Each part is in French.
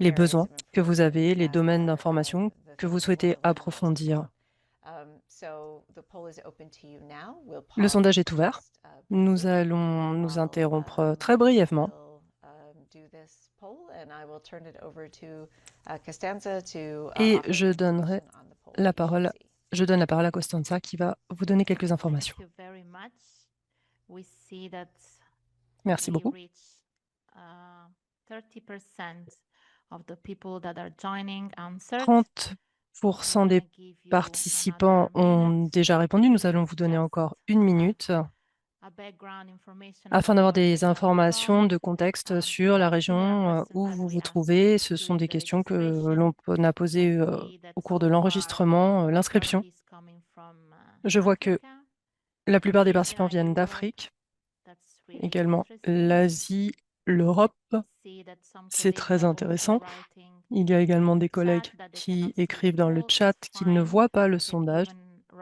les besoins que vous avez, les domaines d'information que vous souhaitez approfondir. Le sondage est ouvert. Nous allons nous interrompre très brièvement. Et je donne la parole à Costanza qui va vous donner quelques informations. Merci beaucoup. 30% des participants ont déjà répondu. Nous allons vous donner encore 1 minute afin d'avoir des informations de contexte sur la région où vous vous trouvez. Ce sont des questions que l'on a posées au cours de l'enregistrement, l'inscription. Je vois que la plupart des participants viennent d'Afrique, également l'Asie, l'Europe. C'est très intéressant. Il y a également des collègues qui écrivent dans le chat qu'ils ne voient pas le sondage.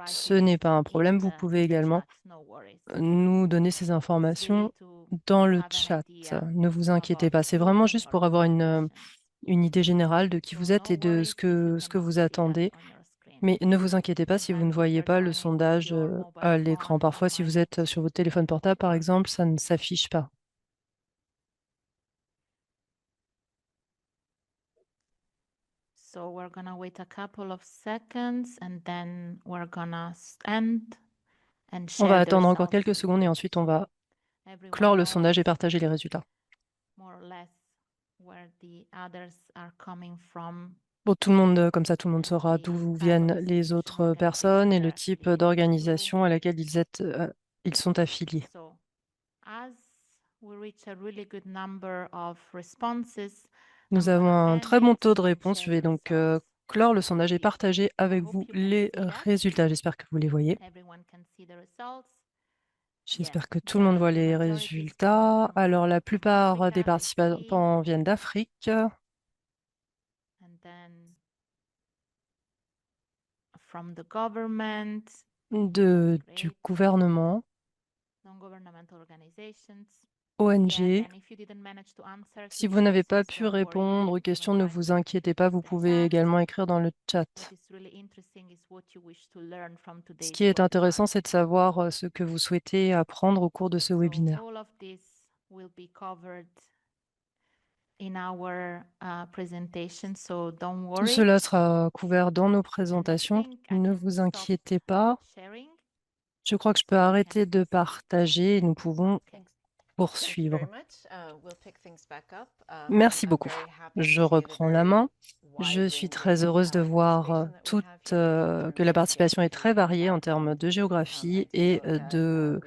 Ce n'est pas un problème. Vous pouvez également nous donner ces informations dans le chat. Ne vous inquiétez pas. C'est vraiment juste pour avoir une idée générale de qui vous êtes et de ce que vous attendez. Mais ne vous inquiétez pas si vous ne voyez pas le sondage à l'écran. Parfois, si vous êtes sur votre téléphone portable, par exemple, ça ne s'affiche pas. So we're gonna wait a couple of seconds and then we're gonna end and On va share the attendre encore results quelques with secondes et you. ensuite on va Everyone clore le knows sondage et partager les résultats. more or less where the others are coming from. Pour tout le monde, comme ça, tout le monde saura d'où viennent les autres personnes et le type d'organisation à laquelle ils sont affiliés. So, as we reach a really good number of responses, Nous avons un très bon taux de réponse. Je vais donc clore le sondage et partager avec vous les résultats. J'espère que vous les voyez. everyone can see the results. J'espère que tout le monde voit les résultats. Alors, la plupart des participants viennent d'Afrique. And then from the government, Du gouvernement, non-governmental organizations. ONG. And if you didn't manage to answer Si to vous n'avez those, pas pu don't worry, répondre aux you can questions, ne write vous them inquiétez pas, vous in the pouvez chat. également écrire dans le chat. What is really interesting is what you wish to learn from Ce today's qui est intéressant, webinar. c'est de savoir ce que vous souhaitez apprendre au cours de ce So webinaire. all of this will be covered in our presentation, so don't Tout worry. cela sera couvert dans nos And I présentations. think I Ne can vous stop inquiétez pas. sharing. Je crois que je peux arrêter de partager et nous pouvons poursuivre. Merci beaucoup. Je reprends la main. Je suis très heureuse de voir que la participation est très variée en termes de géographie et de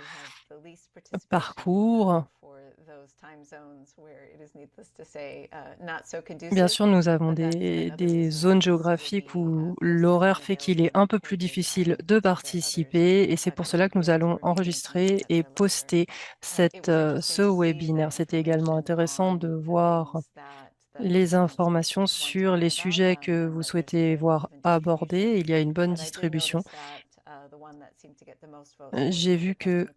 parcours. Bien sûr, nous avons des zones géographiques où l'horaire fait qu'il est un peu plus difficile de participer et c'est pour cela que nous allons enregistrer et poster ce webinaire. C'était également intéressant de voir les informations sur les sujets que vous souhaitez voir abordés. Il y a une bonne distribution. J'ai vu que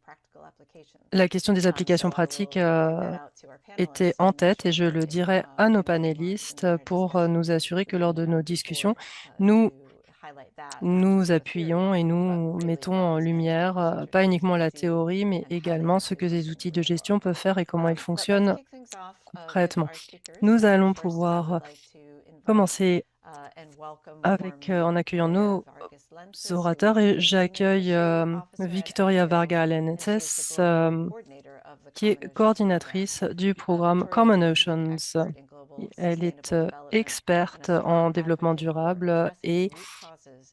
la question des applications pratiques était en tête et je le dirai à nos panélistes pour nous assurer que lors de nos discussions, nous appuyons et nous mettons en lumière pas uniquement la théorie, mais également ce que ces outils de gestion peuvent faire et comment ils fonctionnent concrètement. Nous allons pouvoir commencer en accueillant nos orateurs et j'accueille Victoria Varga Alenetses, qui est coordinatrice du programme Common Oceans. Elle est experte en développement durable et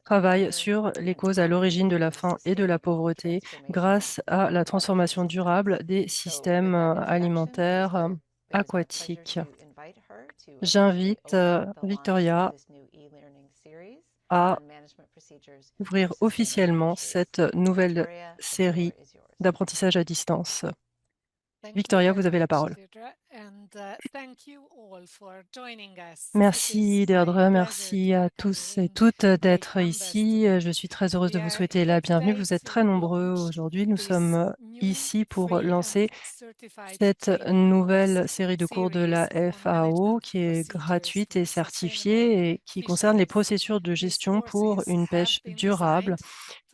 travaille sur les causes à l'origine de la faim et de la pauvreté grâce à la transformation durable des systèmes alimentaires aquatiques. J'invite Victoria à ouvrir officiellement cette nouvelle série d'apprentissage à distance. Victoria, vous avez la parole. Merci Deirdre, merci à tous et toutes d'être ici. Je suis très heureuse de vous souhaiter la bienvenue. Vous êtes très nombreux aujourd'hui. Nous sommes ici pour lancer cette nouvelle série de cours de la FAO qui est gratuite et certifiée et qui concerne les procédures de gestion pour une pêche durable.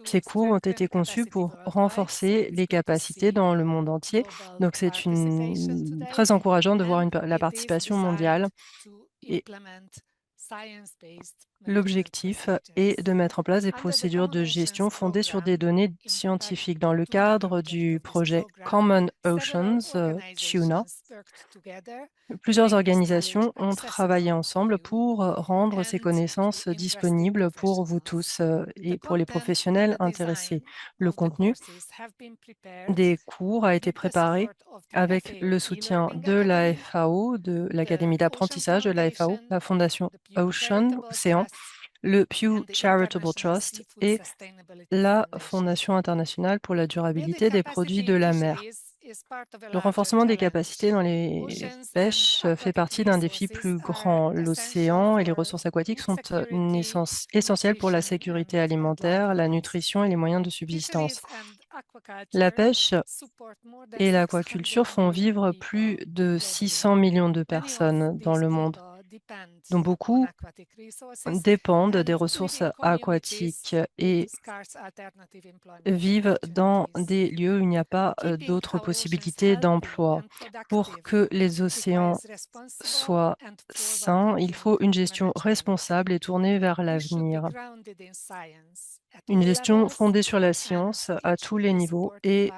Ces cours ont été conçus pour renforcer les capacités dans le monde entier. Donc, c'est très encourageant de voir la participation mondiale. Et l'objectif est de mettre en place des procédures de gestion fondées sur des données scientifiques. Dans le cadre du projet Common Oceans, TUNA, plusieurs organisations ont travaillé ensemble pour rendre ces connaissances disponibles pour vous tous et pour les professionnels intéressés. Le contenu des cours a été préparé avec le soutien de la FAO, de l'Académie d'apprentissage de la FAO, la Fondation Océan, le Pew Charitable Trust et la Fondation internationale pour la durabilité des produits de la mer. Le renforcement des capacités dans les pêches fait partie d'un défi plus grand. L'océan et les ressources aquatiques sont essentielles pour la sécurité alimentaire, la nutrition et les moyens de subsistance. La pêche et l'aquaculture font vivre plus de 600 millions de personnes dans le monde, dont beaucoup dépendent des ressources aquatiques et vivent dans des lieux où il n'y a pas d'autres possibilités d'emploi. Pour que les océans soient sains, il faut une gestion responsable et tournée vers l'avenir. Une gestion fondée sur la science à tous les niveaux et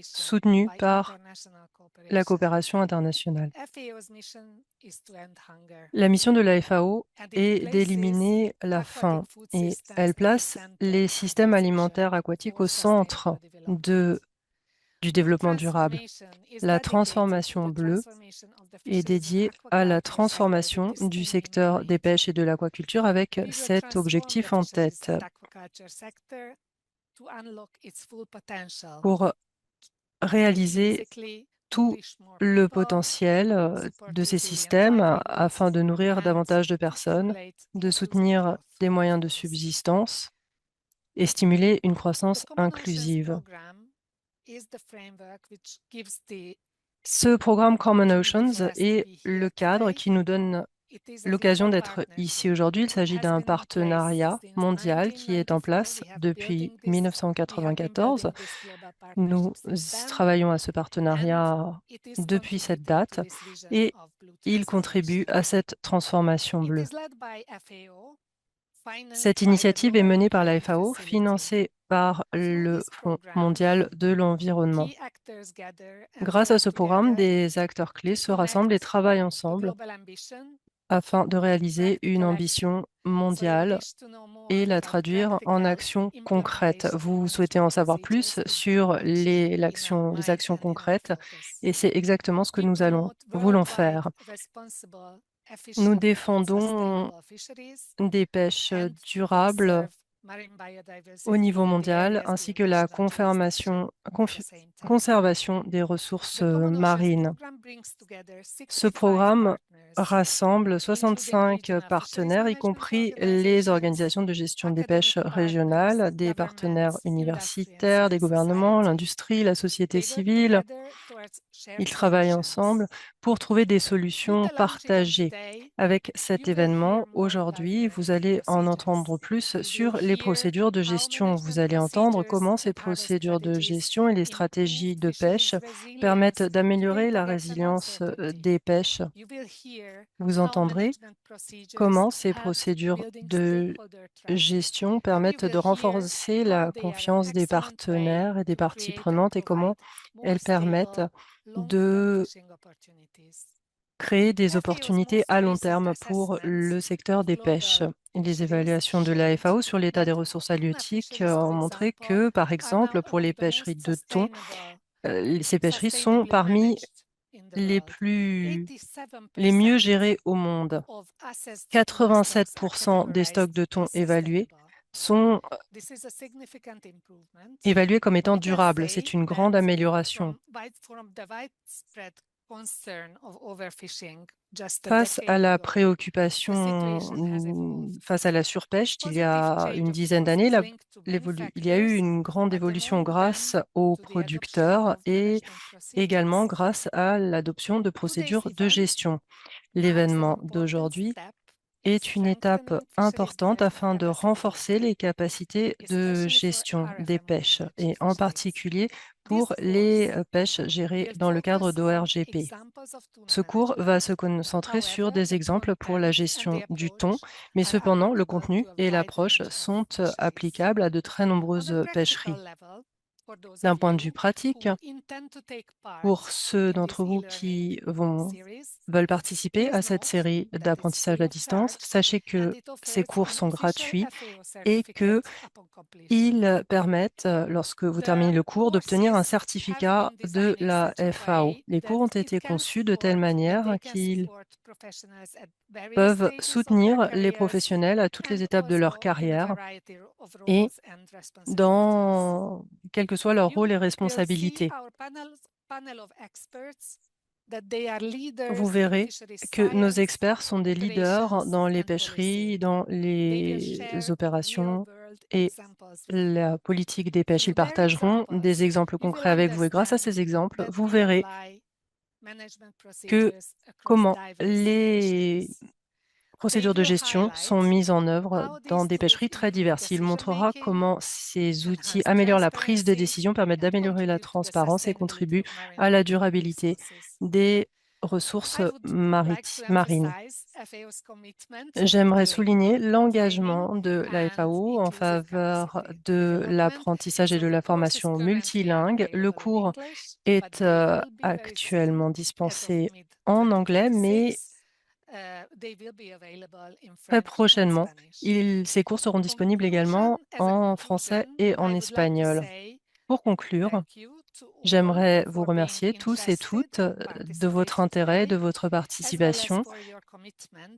soutenue par la coopération internationale. La mission de la FAO est d'éliminer la faim et elle place les systèmes alimentaires aquatiques au centre du développement durable. La transformation bleue est dédiée à la transformation du secteur des pêches et de l'aquaculture avec cet objectif en tête. Pour réaliser tout le potentiel de ces systèmes afin de nourrir davantage de personnes, de soutenir des moyens de subsistance et stimuler une croissance inclusive. Ce programme Common Oceans est le cadre qui nous donne l'occasion d'être ici aujourd'hui. Il s'agit d'un partenariat mondial qui est en place depuis 1994. Nous travaillons à ce partenariat depuis cette date et il contribue à cette transformation bleue. Cette initiative est menée par la FAO, financée par le Fonds mondial de l'environnement. Grâce à ce programme, des acteurs clés se rassemblent et travaillent ensemble afin de réaliser une ambition mondiale et la traduire en actions concrètes. Vous souhaitez en savoir plus sur les actions concrètes et c'est exactement ce que nous voulons faire. Nous défendons des pêches durables au niveau mondial ainsi que la conservation des ressources marines. Ce programme rassemble 65 partenaires, y compris les organisations de gestion des pêches régionales, des partenaires universitaires, des gouvernements, l'industrie, la société civile. Ils travaillent ensemble pour trouver des solutions partagées. Avec cet événement, aujourd'hui, vous allez en entendre plus sur les procédures de gestion. Vous allez entendre comment ces procédures de gestion et les stratégies de pêche permettent d'améliorer la résilience des pêches. Vous entendrez comment ces procédures de gestion permettent de renforcer la confiance des partenaires et des parties prenantes et comment elles permettent de créer des opportunités à long terme pour le secteur des pêches. Les évaluations de la FAO sur l'état des ressources halieutiques ont montré que, par exemple, pour les pêcheries de thon, ces pêcheries sont parmi les mieux gérées au monde. 87% des stocks de thon évalués sont évalués comme étant durables. C'est une grande amélioration. Face à la préoccupation face à la surpêche d'il y a une dizaine d'années, il y a eu une grande évolution grâce aux producteurs et également grâce à l'adoption de procédures de gestion. L'événement d'aujourd'hui est une étape importante afin de renforcer les capacités de gestion des pêches et en particulier pour les pêches gérées dans le cadre d'ORGP. Ce cours va se concentrer sur des exemples pour la gestion du thon, mais cependant, le contenu et l'approche sont applicables à de très nombreuses pêcheries. D'un point de vue pratique, pour ceux d'entre vous qui veulent participer à cette série d'apprentissage à distance, sachez que ces cours sont gratuits et qu'ils permettent, lorsque vous terminez le cours, d'obtenir un certificat de la FAO. Les cours ont été conçus de telle manière qu'ils peuvent soutenir les professionnels à toutes les étapes de leur carrière et dans quel que soit leur rôle et responsabilité. Vous verrez que nos experts sont des leaders dans les pêcheries, dans les opérations et la politique des pêches. Ils partageront des exemples concrets avec vous et grâce à ces exemples, vous verrez comment les procédures de gestion sont mises en œuvre dans des pêcheries très diverses. Il montrera comment ces outils améliorent la prise de décision, permettent d'améliorer la transparence et contribuent à la durabilité des ressources marines. J'aimerais souligner l'engagement de la FAO en faveur de l'apprentissage et de la formation multilingue. Le cours est actuellement dispensé en anglais, mais très prochainement, ces cours seront disponibles également en français et en espagnol. Pour conclure, j'aimerais vous remercier tous et toutes de votre intérêt, de votre participation,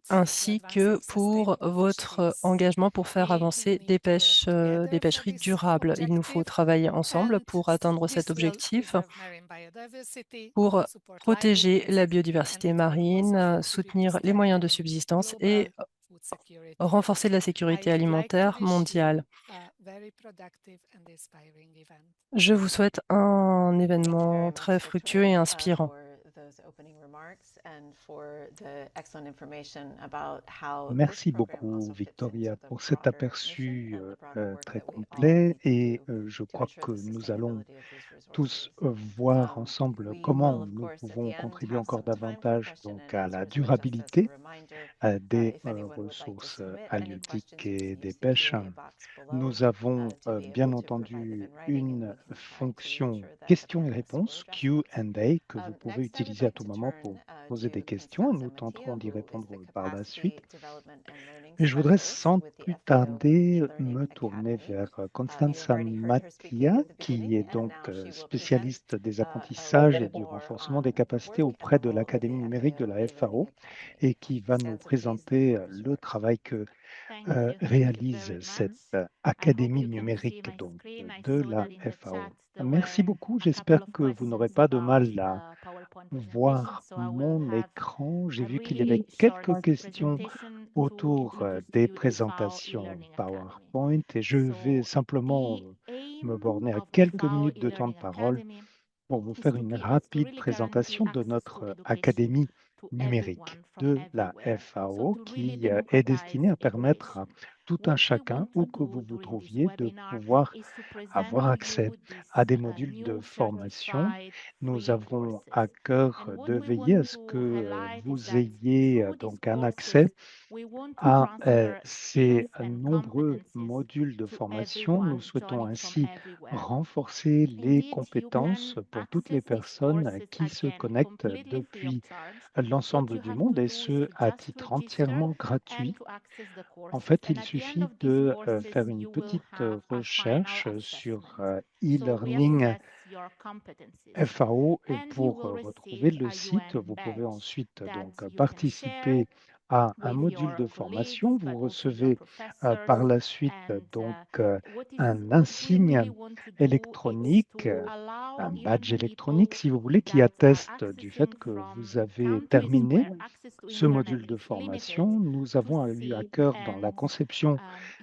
ainsi que pour votre engagement pour faire avancer des pêcheries durables. Il nous faut travailler ensemble pour atteindre cet objectif, pour protéger la biodiversité marine, soutenir les moyens de subsistance et renforcer la sécurité alimentaire mondiale. Je vous souhaite un événement très fructueux et inspirant. Merci beaucoup, Victoria, pour cet aperçu très complet et je crois que nous allons tous voir ensemble comment nous pouvons contribuer encore davantage donc, à la durabilité des ressources halieutiques et des pêches. Nous avons bien entendu une fonction questions et réponses, Q&A, que vous pouvez utiliser à tout moment pour poser des questions. Nous tenterons d'y répondre par la suite. Et je voudrais sans plus tarder me tourner vers Constanza Mattia, qui est donc spécialiste des apprentissages et du renforcement des capacités auprès de l'Académie numérique de la FAO et qui va nous présenter le travail que réalise cette Académie numérique donc, de la FAO. Merci beaucoup. J'espère que vous n'aurez pas de mal à voir mon écran. J'ai vu qu'il y avait quelques questions autour des présentations PowerPoint et je vais simplement me borner à quelques minutes de temps de parole pour vous faire une rapide présentation de notre académie numérique de la FAO qui est destinée à permettre à tout un chacun, où que vous vous trouviez, de pouvoir avoir accès à des modules de formation. Nous avons à cœur de veiller à ce que vous ayez donc un accès à ces nombreux modules de formation. Nous souhaitons ainsi renforcer les compétences pour toutes les personnes qui se connectent depuis l'ensemble du monde et ce, à titre entièrement gratuit. En fait, il suffit de faire une petite recherche sur e-learning FAO et pour retrouver le site, vous pouvez ensuite donc participer à un with module your de colleagues, formation. but Vous also with your recevez par professors. la suite And un what we really insigne want to do is électronique, to allow un even badge électronique, people si vous voulez, qui that are atteste du fait accessing que vous from avez countries terminé where access to ce internet module de is limited formation. Nous to avons eu à see, cœur dans la and conception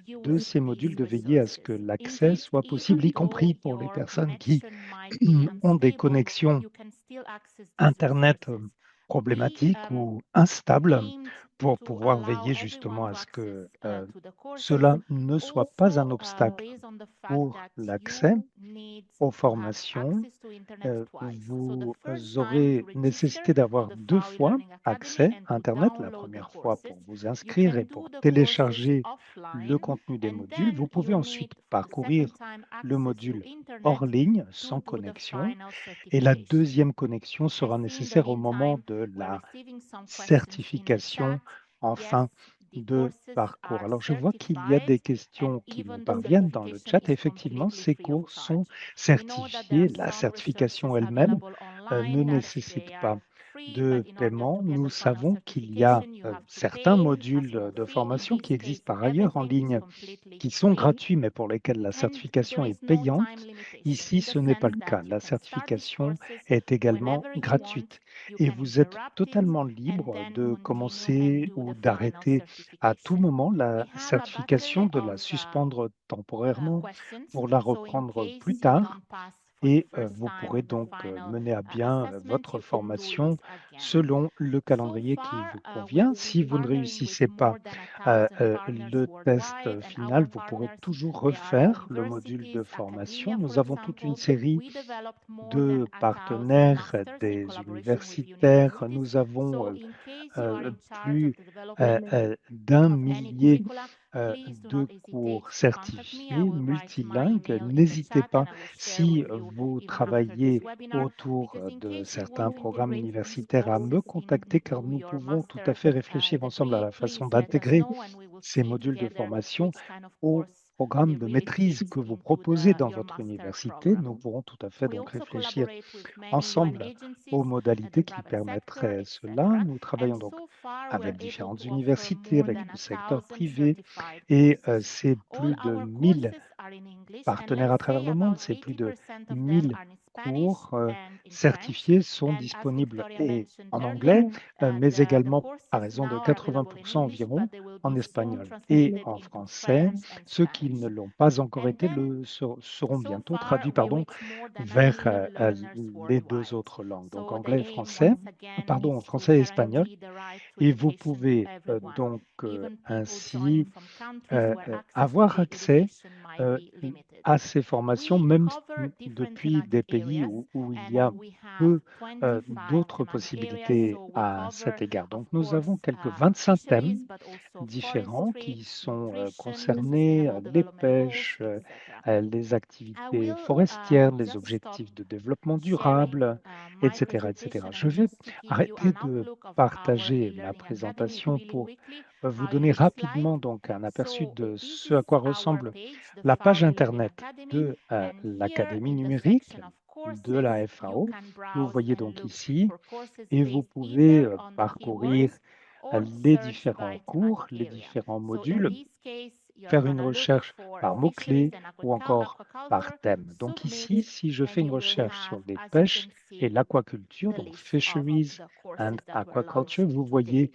you de will ces see modules these de veiller à ce que resources. l'accès Indeed, soit possible, even y though compris pour les your personnes qui connection might be ont des unstable, connexions you can still access these Internet resources. We problématiques ou instables, aimed pour to pouvoir allow veiller justement everyone à to ce que access to the courses. cela ne soit pas un Also, obstacle based on the fact pour that l'accès you need aux to have formations. access to internet twice. So the Vous first time to aurez register nécessité to d'avoir the 2 FAO fois e-Learning Academy accès and à to Internet. La download the première fois courses. pour vous You inscrire can et do pour the courses télécharger le offline, contenu des and modules. Vous then pouvez you ensuite need for the parcourir second time le access to module internet hors ligne, to sans do the connexion. final Et la certification. deuxième connexion I sera see in the nécessaire au moment meantime de we're la receiving some questions in the certification chat. en Yes, fin the de courses parcours. are Alors, je vois qu'il y a certified, des and questions qui nous even the parviennent dans le certification chat. is Effectivement, completely ces free of cours sont charge. We know that there certifiés. are La some certification resources elle-même available ne online that nécessite they pas are free, de but in order paiement. to get Nous the final savons qu'il y a certification, you have to certains pay a modules small de fee. In formation this qui case, existent par ailleurs en everything is ligne, completely qui sont free, gratuits, mais pour lesquels la and certification there est is no payante. time limitation Ici, in the ce n'est pas sense le that cas. you La can start these certification courses est également whenever you want, gratuite you et can vous êtes interrupt it, totalement and libre then de continue and commencer do ou the final d'arrêter à tout certification. moment We la have a certification, battery de la of suspendre temporairement questions. pour la So in reprendre case plus you tard. don't pass for the Et first vous pourrez time the donc final mener à bien assessment, votre you can do formation it again. selon le So calendrier qui far, vous we convient. will Si be vous ne partnering with réussissez pas more than 1,000 partners le test worldwide, and final, our vous pourrez partners, toujours they are refaire le module universities, de formation. academia, Nous for avons toute une example. série We developed more de than 1,000 partenaires, masters in des collaboration with universitaires. universities. Nous avons So in case you are in charge plus of the development d'un of any millier curricula, please do de not hesitate cours to contact me. I certifiés, will write my multilingues. email in the N'hésitez chat, pas, and I will share si with you vous even after this travaillez webinar, autour because in de case you certains want to programmes integrate these universitaires, à me courses contacter car into nous your pouvons tout à master fait réfléchir ensemble à degree, la façon please let us d'intégrer know, and we will ces see modules de together formation which kind of au course programme it de really maîtrise fits que vous into proposez dans your votre master université. program. Nous pourrons tout à fait We donc also réfléchir collaborate with many UN ensemble agencies, aux the modalités qui private sector, permettraient cela. etc. Nous travaillons And donc so far, we're avec able différentes to offer universités, more avec than le secteur 1,000 privé, certified et courses. c'est All plus de our 1000 courses are in English, and partenaires let's à travers say le monde, about c'est plus de 80% of them 1000 are in Spanish cours and in French. certifiés sont And as disponibles Victoria et mentioned en earlier, anglais, mais the également courses à raison de now are available in 80% English, environ but they will en be soon espagnol et translated en into français. French and Ceux qui ne Spanish. l'ont pas encore And été then, seront so bientôt far, traduits, we pardon, reach more than 1 vers million learners les deux worldwide. autres langues, donc So the anglais et aim, français, once again, pardon, is to français et espagnol. guarantee the right to Et vous education to pouvez everyone, donc even people joining ainsi from countries where access to avoir accès education might be limited. à ces formations, We même cover different depuis des thematic pays areas, où il y and a we have peu 25 d'autres thematic areas. possibilités So we à cover, cet égard. of Donc nous course, avons quelques 25 fisheries, thèmes but also différents forestry, qui sont nutrition, concernés, sustainable les development goals, pêches, etc. les I activités will forestières, les just stop objectifs de développement sharing durable, my etc., etc. presentation Je and vais just to give you arrêter an de outlook of our partager ma e-learning academy présentation really pour quickly, vous how it donner looks like. rapidement donc un aperçu So de this ce is à quoi our ressemble page, the la page FAO e-Learning internet Academy, de and here l'Académie in the numérique section of de la courses, you FAO, can que vous browse voyez and donc look ici, for courses et vous based pouvez either on the parcourir keywords or les search différents by cours, thematic les area. différents So in modules, this case, you're faire une gonna look recherche for par fisheries mots-clés and ou encore par aquaculture, thème. Donc submit, ici, si je fais and une you will recherche have, sur les as you pêches can et see, l'aquaculture, the donc list of fisheries the courses and that we're aquaculture, launching vous today. voyez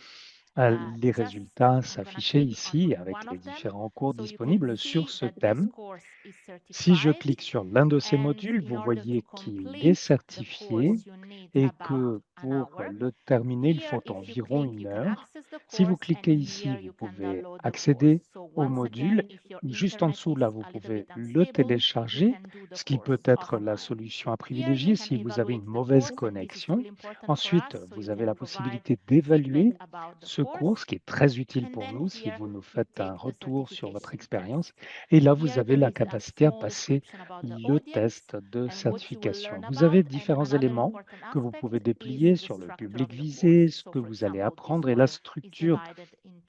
les Just, résultats I'm gonna s'afficher click ici on avec one les of them, différents cours so you can disponibles sur see ce that this thème. course is Si je certified, clique sur l'un de ces and modules, in vous order to voyez qu'il est complete the certifié course, you need et about que an pour hour. le terminer, il Here, faut if you environ click, you 1 can heure. access the Si vous course, cliquez and ici, here vous you can pouvez download the course. accéder So au once module. again, if your Juste en internet dessous, is là, vous a little pouvez bit le unstable, you télécharger, can do the ce qui course peut être la offline. solution à Here you privilégier can si vous avez evaluate une the mauvaise course, and this is connexion. really important for Ensuite, us, so vous you avez can la provide possibilité feedback d'évaluer about the ce course. cours, ce qui est très utile And pour then nous si here vous nous you faites un take the retour sur votre certification expérience. test. Et là, vous Here avez there la is a capacité à small passer description about the le audience test de and what you will certification. learn Vous avez about. And différents another éléments important que vous aspect pouvez is déplier the sur le structure public of the visé, course. ce So que for vous allez example, this apprendre et la one is structure divided into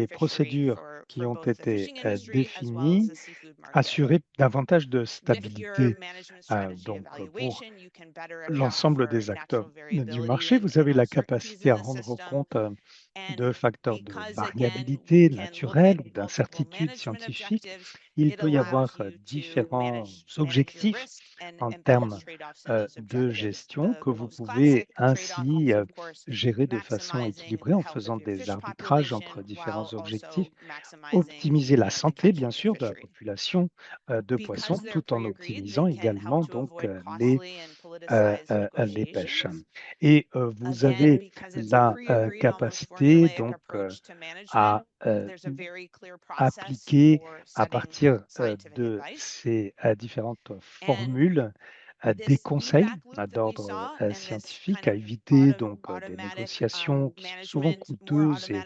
les procédures qui ont été définies assurer assuraient davantage de stabilité. Donc, donc pour l'ensemble des acteurs du marché, vous avez la capacité à rendre compte de facteurs de variabilité naturelle ou d'incertitude scientifique. Il peut y avoir différents objectifs en termes de gestion que vous pouvez ainsi gérer de façon équilibrée en faisant des arbitrages entre différents objectifs, optimiser la santé, bien sûr, de la population de poissons, tout en optimisant également donc les pêches. Et vous avez la capacité donc à appliquer à partir de ces différentes formules des conseils d'ordre scientifique à éviter donc des négociations qui sont souvent coûteuses et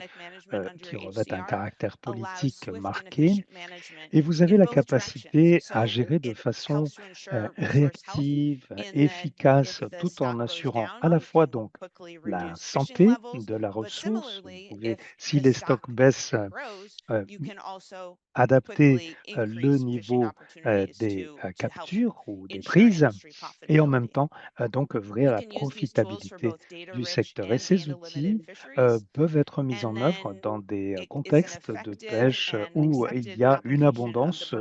qui revêtent un caractère politique marqué. Et vous avez la capacité à gérer de façon réactive, efficace, tout en assurant à la fois donc la santé de la ressource. Vous pouvez, si les stocks baissent, euh, adapter le niveau des captures ou des prises et en même temps donc œuvrer à la profitabilité du secteur. Et ces outils peuvent être mis en œuvre dans des contextes de pêche où il y a une abondance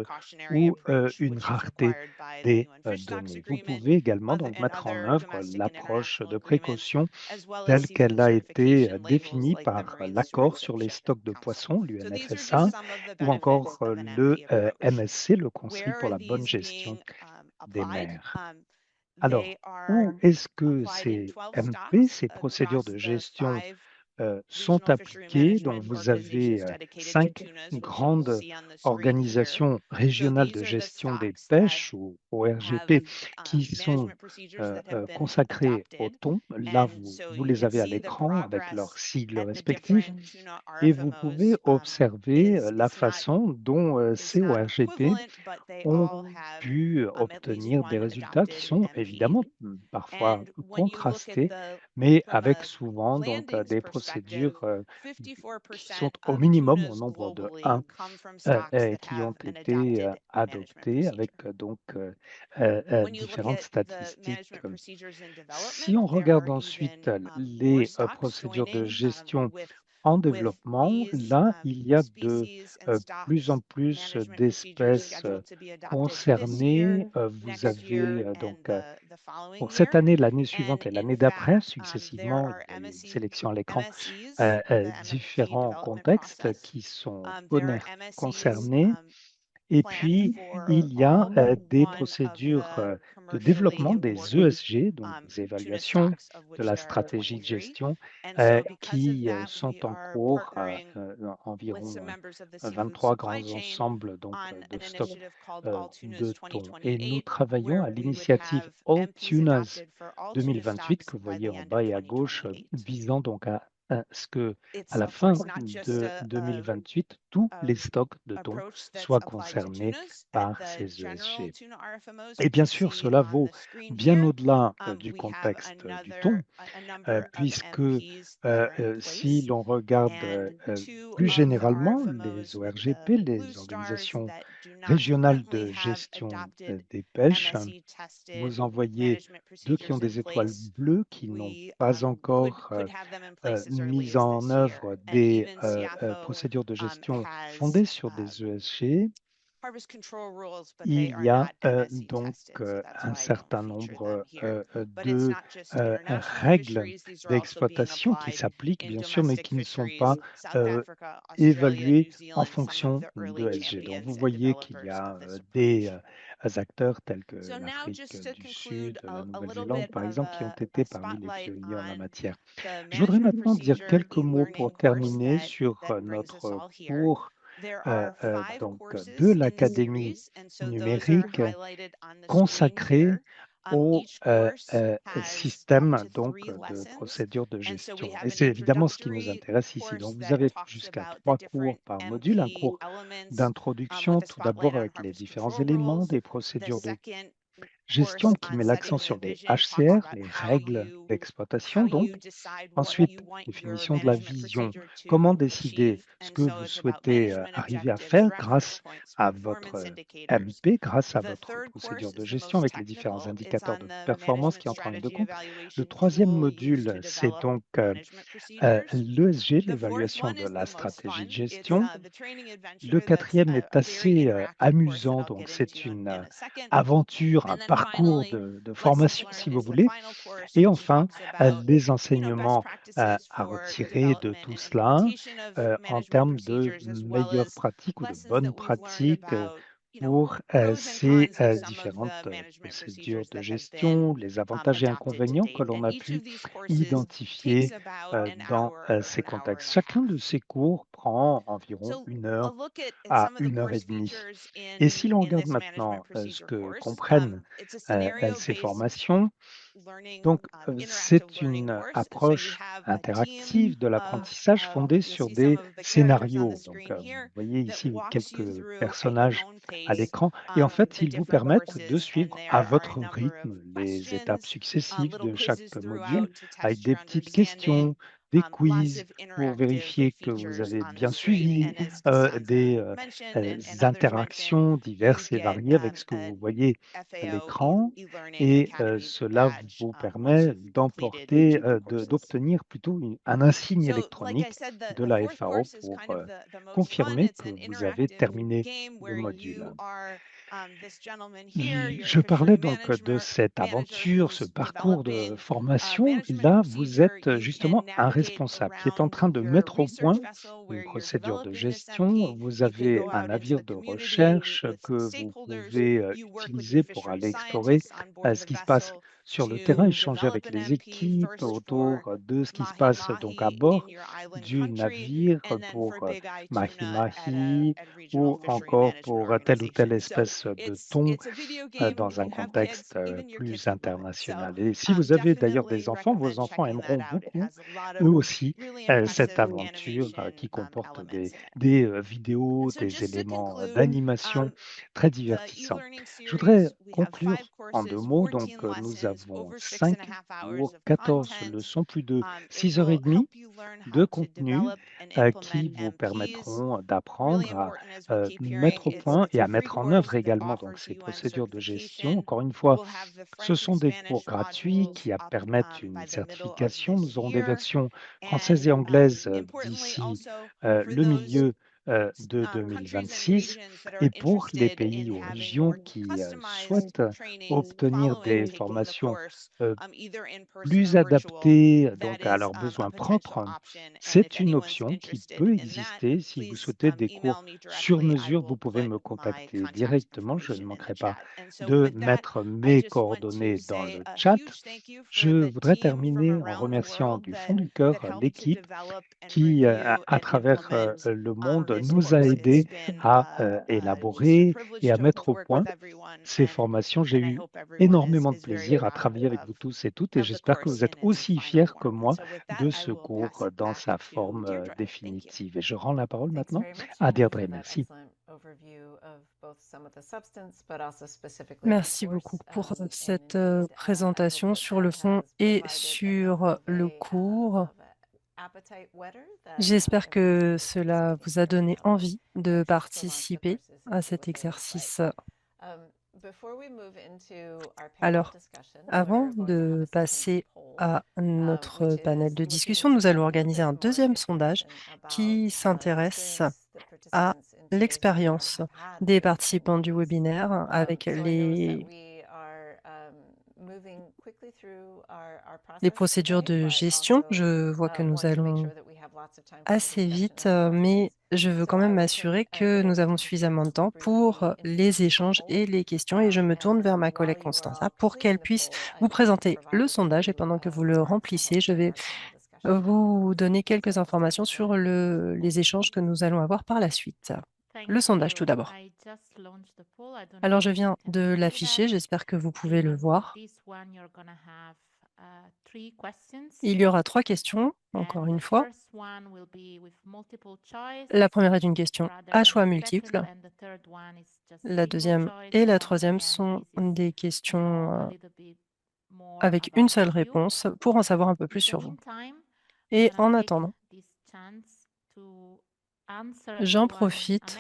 ou une rareté des données. Vous pouvez également donc mettre en œuvre l'approche de précaution telle qu'elle a été définie par l'accord sur les stocks de poissons, l'UNFSA, ou encore le MSC, le Conseil pour la bonne gestion des mers. Alors, où est-ce que ces MP, ces procédures de gestion, sont appliquées? Donc, vous avez 5 grandes organisations régionales de gestion des pêches ou ORGP qui sont consacrées au thon. Là, vous les avez à l'écran avec leurs sigles respectifs et vous pouvez observer la façon dont ces ORGP ont pu obtenir des résultats qui sont évidemment parfois contrastés, mais avec souvent donc des procédures qui sont au minimum au nombre de 1 qui ont été adoptées avec donc différentes statistiques. Si on regarde ensuite les procédures de gestion en développement, là, il y a de plus en plus d'espèces concernées. Vous avez donc pour cette année, l'année suivante et l'année d'après, successivement, il y a eu une sélection à l'écran, différents contextes qui sont concernés. Et puis, il y a des procédures de développement des ESG, donc des évaluations de la stratégie de gestion, qui sont en cours à environ 23 grands ensembles donc, de stocks de thon. Et nous travaillons à l'initiative All Tunas 2028 que vous voyez en bas et à gauche, visant donc à ce que à la fin de 2028, tous les stocks de thon soient concernés par ces ESG. Et bien sûr, cela vaut bien au-delà du contexte du thon, puisque si l'on regarde plus généralement les ORGP, les organisations régionales de gestion des pêches, vous en voyez 2 qui ont des étoiles bleues qui n'ont pas encore mis en œuvre des procédures de gestion fondées sur des ESG. Il y a donc un certain nombre de règles d'exploitation qui s'appliquent, bien sûr, mais qui ne sont pas évaluées en fonction de SG. Donc, vous voyez qu'il y a des acteurs tels que l'Afrique du Sud, la Nouvelle-Zélande, par exemple, qui ont été parmi les pionniers en la matière. Je voudrais maintenant dire quelques mots pour terminer sur notre cours donc de l'Académie numérique consacrée au système donc de procédure de gestion. Et c'est évidemment ce qui nous intéresse ici. Donc vous avez jusqu'à 3 cours par module, un cours d'introduction tout d'abord avec les différents éléments des procédures de gestion qui met l'accent sur les HCR, les règles d'exploitation donc. Ensuite, définition de la vision. Comment décider ce que vous souhaitez arriver à faire grâce à votre MP, grâce à votre procédure de gestion avec les différents indicateurs de performance qui entrent en ligne de compte. Le troisième module, c'est donc l'ESG, l'évaluation de la stratégie de gestion. Le quatrième est assez amusant, donc c'est une aventure, un parcours de formation, si vous voulez. Et enfin, les enseignements à retirer de tout cela en termes de meilleures pratiques ou de bonnes pratiques pour ces différentes procédures de gestion, les avantages et inconvénients que l'on a pu identifier dans ces contextes. Chacun de ces cours prend environ 1 heure à 1 heure et demie. Et si l'on regarde maintenant ce que comprennent ces formations, donc c'est une approche interactive de l'apprentissage fondée sur des scénarios. Donc vous voyez ici quelques personnages à l'écran et en fait, ils vous permettent de suivre à votre rythme les étapes successives de chaque module avec des petites questions, des quiz pour vérifier que vous avez bien suivi, des interactions diverses et variées avec ce que vous voyez à l'écran et cela vous permet d'emporter, d'obtenir plutôt un insigne électronique de la FAO pour confirmer que vous avez terminé le module. Je parlais donc de cette aventure, ce parcours de formation. Là, vous êtes justement un responsable qui est en train de mettre au point une procédure de gestion. Vous avez un navire de recherche que vous pouvez utiliser pour aller explorer ce qui se passe sur le terrain, échanger avec les équipes autour de ce qui se passe donc à bord du navire pour mahi-mahi ou encore pour telle ou telle espèce de thon dans un contexte plus international. Et si vous avez d'ailleurs des enfants, vos enfants aimeront beaucoup, eux aussi, cette aventure qui comporte des vidéos, des éléments d'animation très divertissants. Je voudrais conclure en 2 mots. Donc, nous avons 5 cours, 14 leçons, plus de 6 heures et demie de contenu qui vous permettront d'apprendre à mettre au point et à mettre en œuvre également donc, ces procédures de gestion. Encore une fois, ce sont des cours gratuits qui permettent une certification. Nous aurons des versions françaises et anglaises d'ici le milieu de 2026. Et pour les pays ou régions qui souhaitent obtenir des formations plus adaptées donc à leurs besoins propres, c'est une option qui peut exister. Si vous souhaitez des cours sur mesure, vous pouvez me contacter directement. Je ne manquerai pas de mettre mes coordonnées dans le chat. Je voudrais terminer en remerciant du fond du cœur l'équipe qui, à travers le monde, nous a aidés à élaborer et à mettre au point ces formations. J'ai eu énormément de plaisir à travailler avec vous tous et toutes et j'espère que vous êtes aussi fiers que moi de ce cours dans sa forme définitive. Et je rends la parole maintenant à Deirdre. Merci. Merci beaucoup pour cette présentation sur le fond et sur le cours. J'espère que cela vous a donné envie de participer à cet exercice. Alors, avant de passer à notre panel de discussion, nous allons organiser un deuxième sondage qui s'intéresse à l'expérience des participants du webinaire avec les procédures de gestion. Je vois que nous allons assez vite, mais je veux quand même m'assurer que nous avons suffisamment de temps pour les échanges et les questions. Et je me tourne vers ma collègue Constanza pour qu'elle puisse vous présenter le sondage. Et pendant que vous le remplissez, je vais vous donner quelques informations sur les échanges que nous allons avoir par la suite. Le sondage tout d'abord. Alors, je viens de l'afficher, j'espère que vous pouvez le voir. Il y aura 3 questions, encore une fois. La première est une question à choix multiples La deuxième et la troisième sont des questions avec une seule réponse pour en savoir un peu plus sur vous. Et en attendant, j'en profite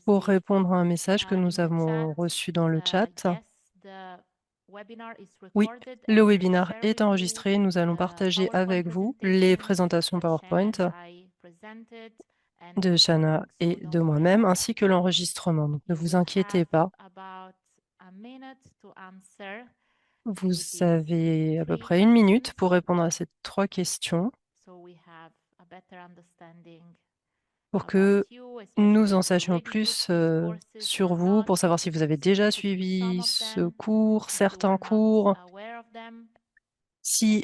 pour répondre à un message que nous avons reçu dans le chat. Oui, le webinaire est enregistré. Nous allons partager avec vous les présentations PowerPoint de Shana et de moi-même, ainsi que l'enregistrement. Donc, ne vous inquiétez pas. Vous avez à peu près 1 minute pour répondre à ces 3 questions pour que nous en sachions plus sur vous, pour savoir si vous avez déjà suivi ce cours, certains cours. Si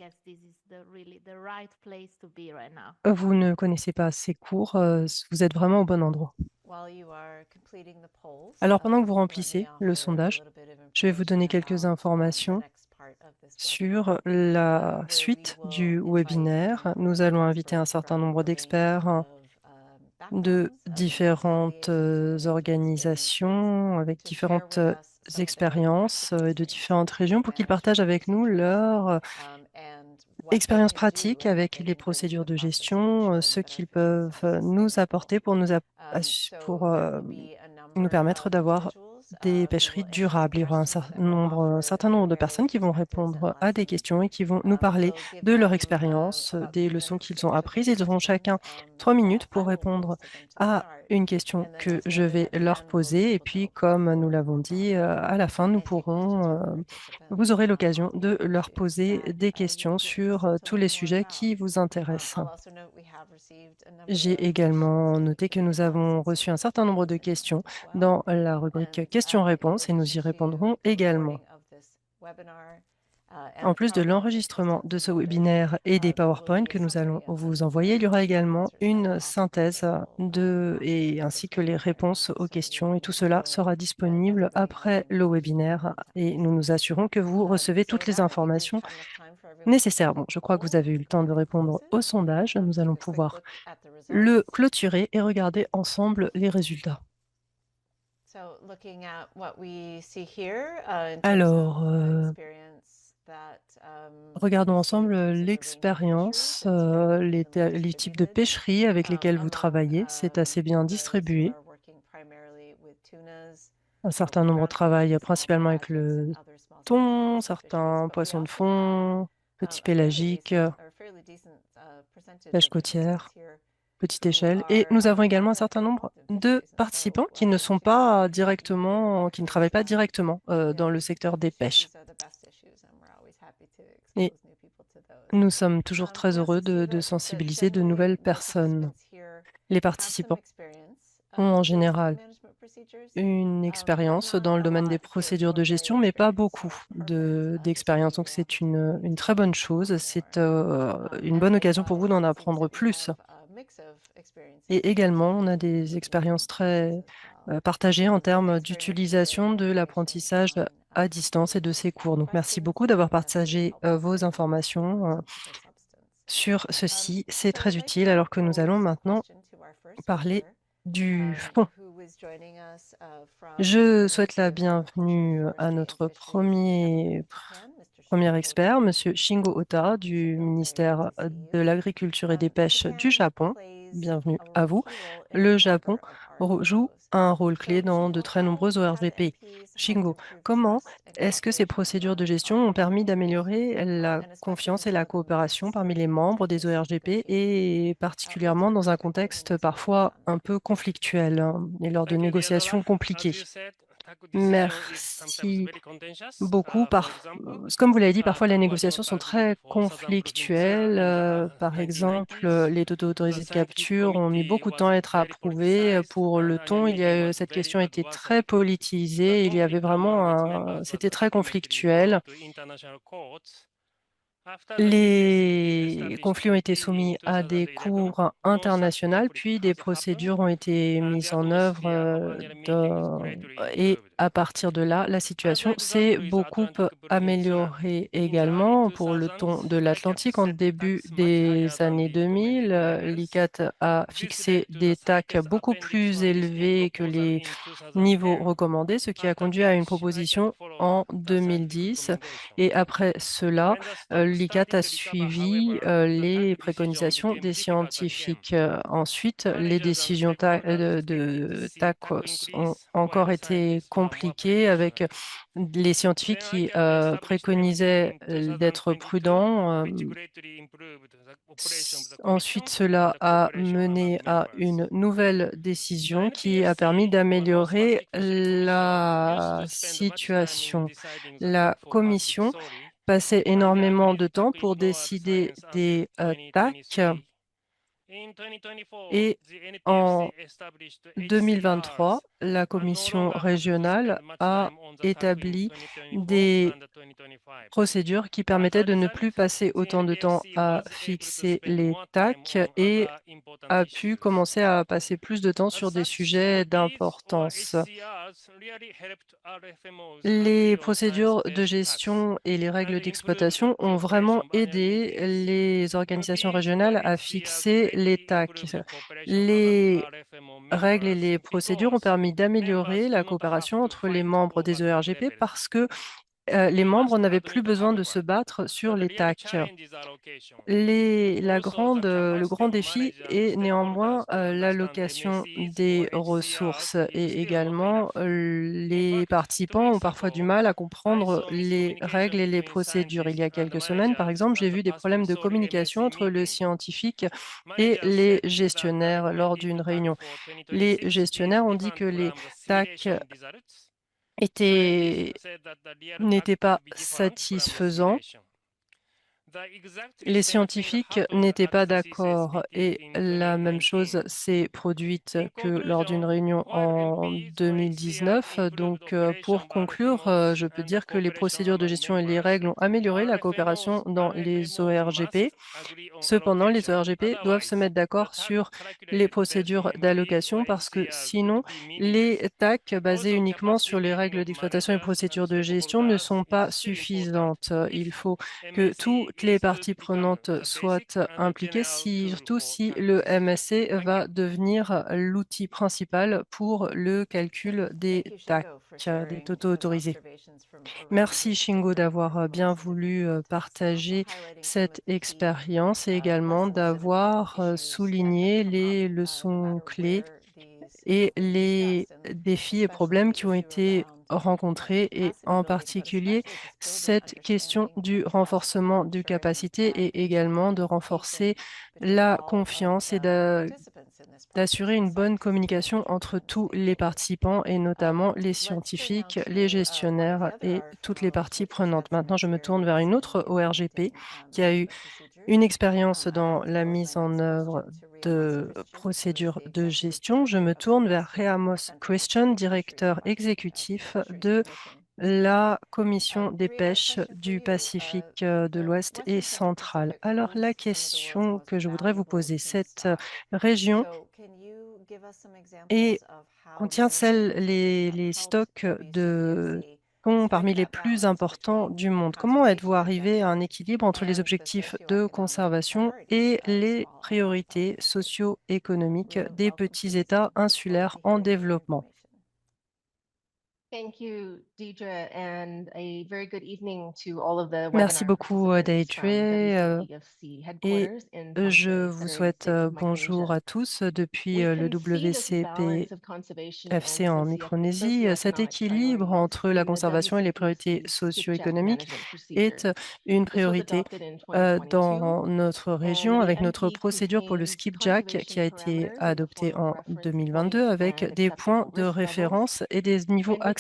vous ne connaissez pas ces cours, vous êtes vraiment au bon endroit. Alors, pendant que vous remplissez le sondage, je vais vous donner quelques informations sur la suite du webinaire. Nous allons inviter un certain nombre d'experts de différentes organisations avec différentes expériences et de différentes régions pour qu'ils partagent avec nous leur expérience pratique avec les procédures de gestion, ce qu'ils peuvent nous apporter pour nous permettre d'avoir des pêcheries durables. Il y aura un certain nombre de personnes qui vont répondre à des questions et qui vont nous parler de leur expérience, des leçons qu'ils ont apprises. Ils auront chacun 3 minutes pour répondre à une question que je vais leur poser. Et puis, comme nous l'avons dit, à la fin, vous aurez l'occasion de leur poser des questions sur tous les sujets qui vous intéressent. J'ai également noté que nous avons reçu un certain nombre de questions dans la rubrique questions-réponses et nous y répondrons également. En plus de l'enregistrement de ce webinaire et des PowerPoint que nous allons vous envoyer, il y aura également une synthèse ainsi que les réponses aux questions. Et tout cela sera disponible après le webinaire et nous nous assurons que vous recevez toutes les informations nécessaires. Bon, je crois que vous avez eu le temps de répondre au sondage. Nous allons pouvoir le clôturer et regarder ensemble les résultats. Alors, regardons ensemble l'expérience, les types de pêcheries avec lesquels vous travaillez. C'est assez bien distribué. Un certain nombre travaillent principalement avec le thon, certains poissons de fond, petits pélagiques, pêche côtière, petite échelle. Et nous avons également un certain nombre de participants qui ne travaillent pas directement dans le secteur des pêches. Et nous sommes toujours très heureux de sensibiliser de nouvelles personnes. Les participants ont en général une expérience dans le domaine des procédures de gestion, mais pas beaucoup d'expérience. Donc c'est une très bonne chose. C'est une bonne occasion pour vous d'en apprendre plus. Et également, on a des expériences très partagées en termes d'utilisation de l'apprentissage à distance et de ces cours. Donc merci beaucoup d'avoir partagé vos informations sur ceci. C'est très utile alors que nous allons maintenant parler du fond. Je souhaite la bienvenue à notre premier expert, M. Shingo Ota du ministère de l'Agriculture et des Pêches du Japon. Bienvenue à vous. Le Japon joue un rôle clé dans de très nombreux ORGP. Shingo, comment est-ce que ces procédures de gestion ont permis d'améliorer la confiance et la coopération parmi les membres des ORGP et particulièrement dans un contexte parfois un peu conflictuel et lors de négociations compliquées? Merci beaucoup. Comme vous l'avez dit, parfois les négociations sont très conflictuelles. Par exemple, les taux d'autorisation de capture ont mis beaucoup de temps à être approuvés. Pour le thon, cette question était très politisée. Il y avait c'était très conflictuel. Les conflits ont été soumis à des cours internationales, puis des procédures ont été mises en œuvre et à partir de là, la situation s'est beaucoup améliorée également pour le ton de l'Atlantique. En début des années 2000, l'ICCAT a fixé des TAC beaucoup plus élevés que les niveaux recommandés, ce qui a conduit à une proposition en 2010. Et après cela, l'ICCAT a suivi les préconisations des scientifiques. Ensuite, les décisions de TAC ont encore été compliquées avec les scientifiques qui préconisaient d'être prudents. Ensuite, cela a mené à une nouvelle décision qui a permis d'améliorer la situation. La Commission passait énormément de temps pour décider des TAC et en 2023, la Commission régionale a établi des procédures qui permettaient de ne plus passer autant de temps à fixer les TAC et a pu commencer à passer plus de temps sur des sujets d'importance. Les procédures de gestion et les règles d'exploitation ont vraiment aidé les organisations régionales à fixer les TAC. Les règles et les procédures ont permis d'améliorer la coopération entre les membres des ERGP parce que les membres n'avaient plus besoin de se battre sur les TAC. Le grand défi est néanmoins l'allocation des ressources et également les participants ont parfois du mal à comprendre les règles et les procédures. Il y a quelques semaines, par exemple, j'ai vu des problèmes de communication entre le scientifique et les gestionnaires lors d'une réunion. Les gestionnaires ont dit que les TAC n'étaient pas satisfaisants. Les scientifiques n'étaient pas d'accord et la même chose s'est produite que lors d'une réunion en 2019. Donc, pour conclure, je peux dire que les procédures de gestion et les règles ont amélioré la coopération dans les ORGP. Cependant, les ORGP doivent se mettre d'accord sur les procédures d'allocation parce que sinon, les TAC basées uniquement sur les règles d'exploitation et procédures de gestion ne sont pas suffisantes. Il faut que toutes les parties prenantes soient impliquées, surtout si le MSC va devenir l'outil principal pour le calcul des TAC, des totaux autorisés. Merci Shingo d'avoir bien voulu partager cette expérience et également d'avoir souligné les leçons clés et les défis et problèmes qui ont été rencontrés et en particulier cette question du renforcement du capacité et également de renforcer la confiance et d'assurer une bonne communication entre tous les participants et notamment les scientifiques, les gestionnaires et toutes les parties prenantes. Maintenant, je me tourne vers une autre ORGP qui a eu une expérience dans la mise en œuvre de procédures de gestion. Je me tourne vers Reamos Christian, directeur exécutif de la Commission des pêches du Pacifique de l'Ouest et central. Alors, la question que je voudrais vous poser, cette région contient les stocks de thon parmi les plus importants du monde. Comment êtes-vous arrivé à un équilibre entre les objectifs de conservation et les priorités socio-économiques des petits États insulaires en développement? Merci beaucoup, Deidre. Et je vous souhaite bonjour à tous depuis le WCPFC en Micronésie. Cet équilibre entre la conservation et les priorités socio-économiques est une priorité dans notre région avec notre procédure pour le skipjack qui a été adoptée en 2022 avec des points de référence et des niveaux acceptables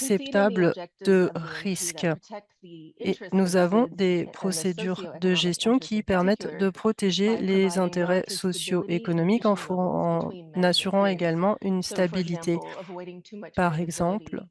de risque. Et nous avons des procédures de gestion qui permettent de protéger les intérêts socio-économiques en assurant également une stabilité. Par exemple,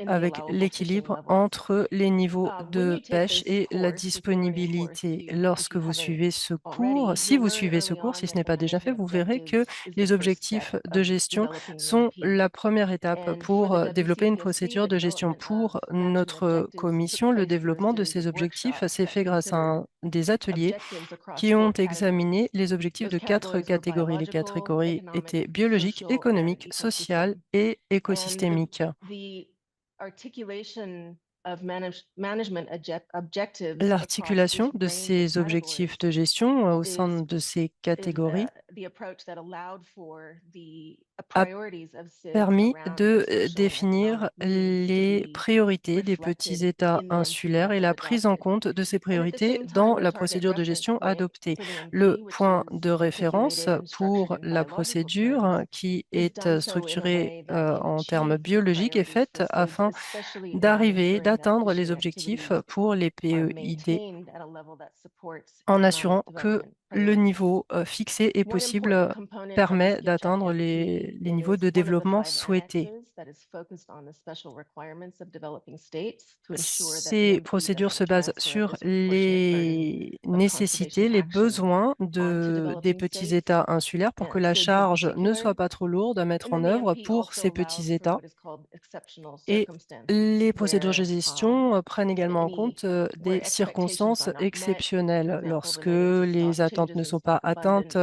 avec l'équilibre entre les niveaux de pêche et la disponibilité. Lorsque vous suivez ce cours, si vous suivez ce cours, si ce n'est pas déjà fait, vous verrez que les objectifs de gestion sont la première étape pour développer une procédure de gestion. Pour notre commission, le développement de ces objectifs s'est fait grâce à des ateliers qui ont examiné les objectifs de 4 catégories. Les catégories étaient biologiques, économiques, sociales et écosystémiques. L'articulation de ces objectifs de gestion au sein de ces catégories a permis de définir les priorités des petits États insulaires et la prise en compte de ces priorités dans la procédure de gestion adoptée. Le point de référence pour la procédure, qui est structurée en termes biologiques, est faite afin d'atteindre les objectifs pour les PEID en assurant que le niveau fixé et possible permet d'atteindre les niveaux de développement souhaités. Ces procédures se basent sur les nécessités, les besoins des petits États insulaires pour que la charge ne soit pas trop lourde à mettre en œuvre pour ces petits États. Et les procédures de gestion prennent également en compte des circonstances exceptionnelles lorsque les attentes ne sont pas atteintes,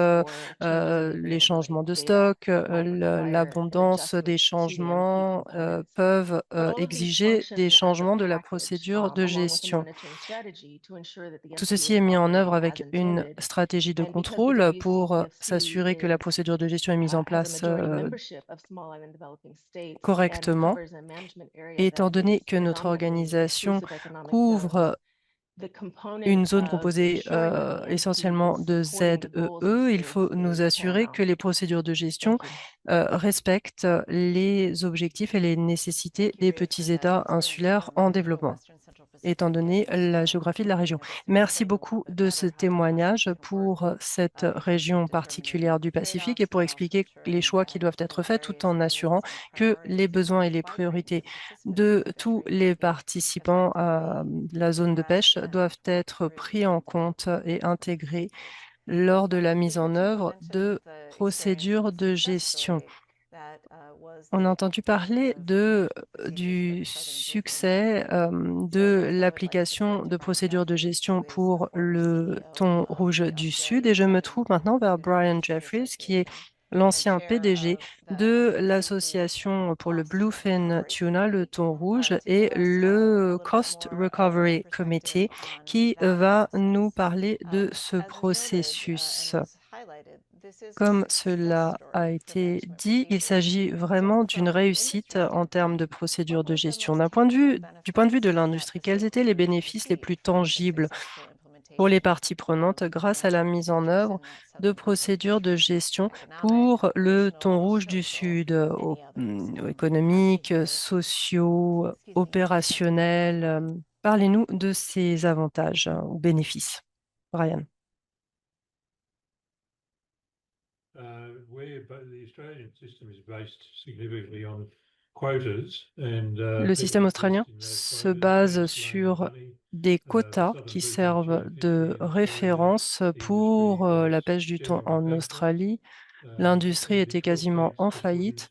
les changements de stock, l'abondance des changements peuvent exiger des changements de la procédure de gestion. Tout ceci est mis en œuvre avec une stratégie de contrôle pour s'assurer que la procédure de gestion est mise en place correctement. Et étant donné que notre organisation couvre une zone composée essentiellement de ZEE, il faut nous assurer que les procédures de gestion respectent les objectifs et les nécessités des petits États insulaires en développement, étant donné la géographie de la région. Merci beaucoup de ce témoignage pour cette région particulière du Pacifique et pour expliquer les choix qui doivent être faits tout en assurant que les besoins et les priorités de tous les participants à la zone de pêche doivent être pris en compte et intégrés lors de la mise en œuvre de procédures de gestion. On a entendu parler du succès de l'application de procédures de gestion pour le thon rouge du Sud et je me trouve maintenant vers Brian Jeffries, qui est l'ancien PDG de l'association pour le Bluefin Tuna, le thon rouge, et le Cost Recovery Committee, qui va nous parler de ce processus. Comme cela a été dit, il s'agit vraiment d'une réussite en termes de procédure de gestion. Du point de vue de l'industrie, quels étaient les bénéfices les plus tangibles pour les parties prenantes grâce à la mise en œuvre de procédures de gestion pour le thon rouge du Sud, économiques, sociaux, opérationnels? Parlez-nous de ces avantages ou bénéfices. Brian. Le système australien se base sur des quotas qui servent de référence pour la pêche du thon en Australie. L'industrie était quasiment en faillite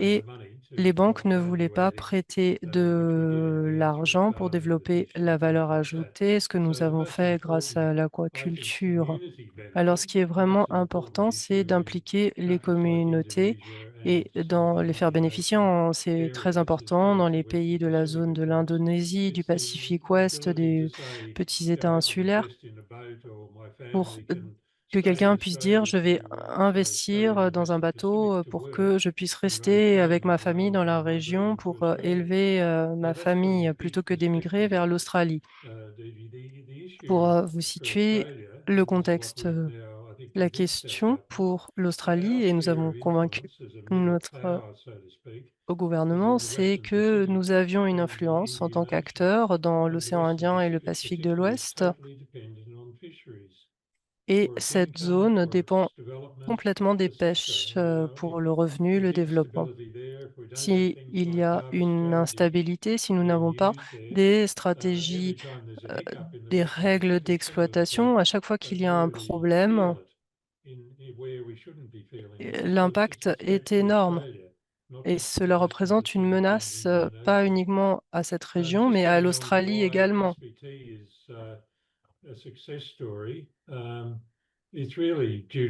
et les banques ne voulaient pas prêter de l'argent pour développer la valeur ajoutée, ce que nous avons fait grâce à l'aquaculture. Alors, ce qui est vraiment important, c'est d'impliquer les communautés et d'en les faire bénéficier. C'est très important dans les pays de la zone de l'Indonésie, du Pacifique Ouest, des petits États insulaires, pour que quelqu'un puisse dire: «Je vais investir dans un bateau pour que je puisse rester avec ma famille dans la région pour élever ma famille plutôt que d'émigrer vers l'Australie». Pour vous situer le contexte, la question pour l'Australie, et nous avons convaincu notre gouvernement, c'est que nous avions une influence en tant qu'acteurs dans l'océan Indien et le Pacifique de l'Ouest. Et cette zone dépend complètement des pêches pour le revenu, le développement. Si il y a une instabilité, si nous n'avons pas des stratégies, des règles d'exploitation, à chaque fois qu'il y a un problème, l'impact est énorme. Et cela représente une menace, pas uniquement à cette région, mais à l'Australie également.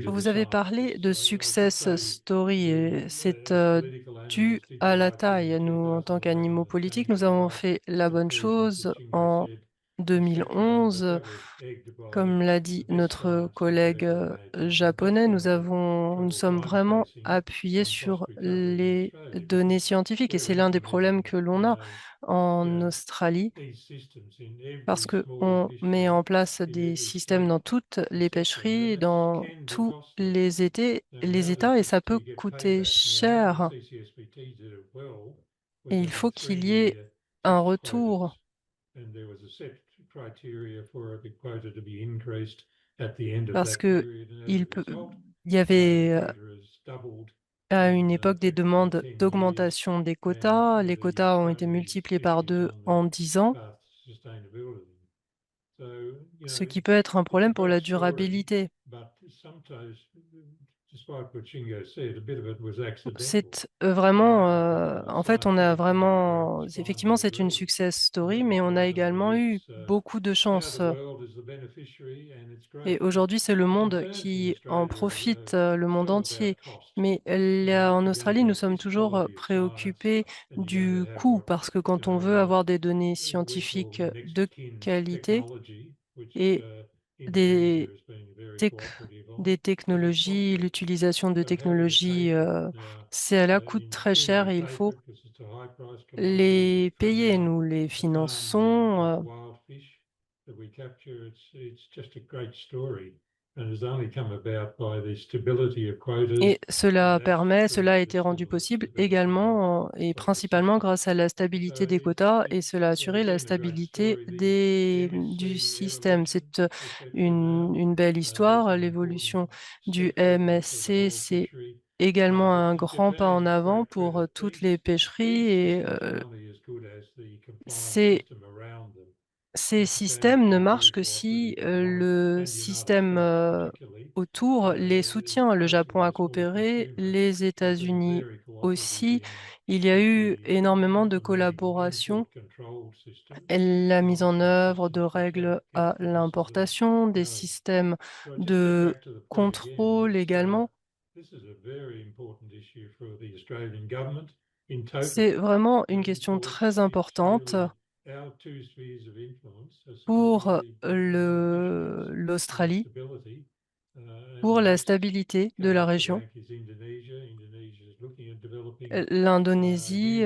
Vous avez parlé de success story et c'est dû à la taille. Nous, en tant qu'animaux politiques, nous avons fait la bonne chose en 2011. Comme l'a dit notre collègue japonais, nous sommes vraiment appuyés sur les données scientifiques et c'est l'un des problèmes que l'on a en Australie parce qu'on met en place des systèmes dans toutes les pêcheries, dans tous les États et ça peut coûter cher et il faut qu'il y ait un retour parce que il y avait à une époque des demandes d'augmentation des quotas. Les quotas ont été multipliés par 2 en 10 ans, ce qui peut être un problème pour la durabilité. C'est vraiment, en fait, on a vraiment, effectivement, c'est une success story, mais on a également eu beaucoup de chance. Et aujourd'hui, c'est le monde qui en profite, le monde entier. Mais là, en Australie, nous sommes toujours préoccupés du coût, parce que quand on veut avoir des données scientifiques de qualité et des, tec- des technologies, l'utilisation de technologies, cela coûte très cher et il faut les payer. Nous les finançons. Et cela a été rendu possible également et principalement grâce à la stabilité des quotas et cela a assuré la stabilité du système. C'est une belle histoire. L'évolution du MSC, c'est également un grand pas en avant pour toutes les pêcheries et c'est ces systèmes ne marchent que si le système autour les soutient. Le Japon a coopéré, les États-Unis aussi. Il y a eu énormément de collaboration. La mise en œuvre de règles à l'importation, des systèmes de contrôle également. C'est vraiment une question très importante pour l'Australie, pour la stabilité de la région. L'Indonésie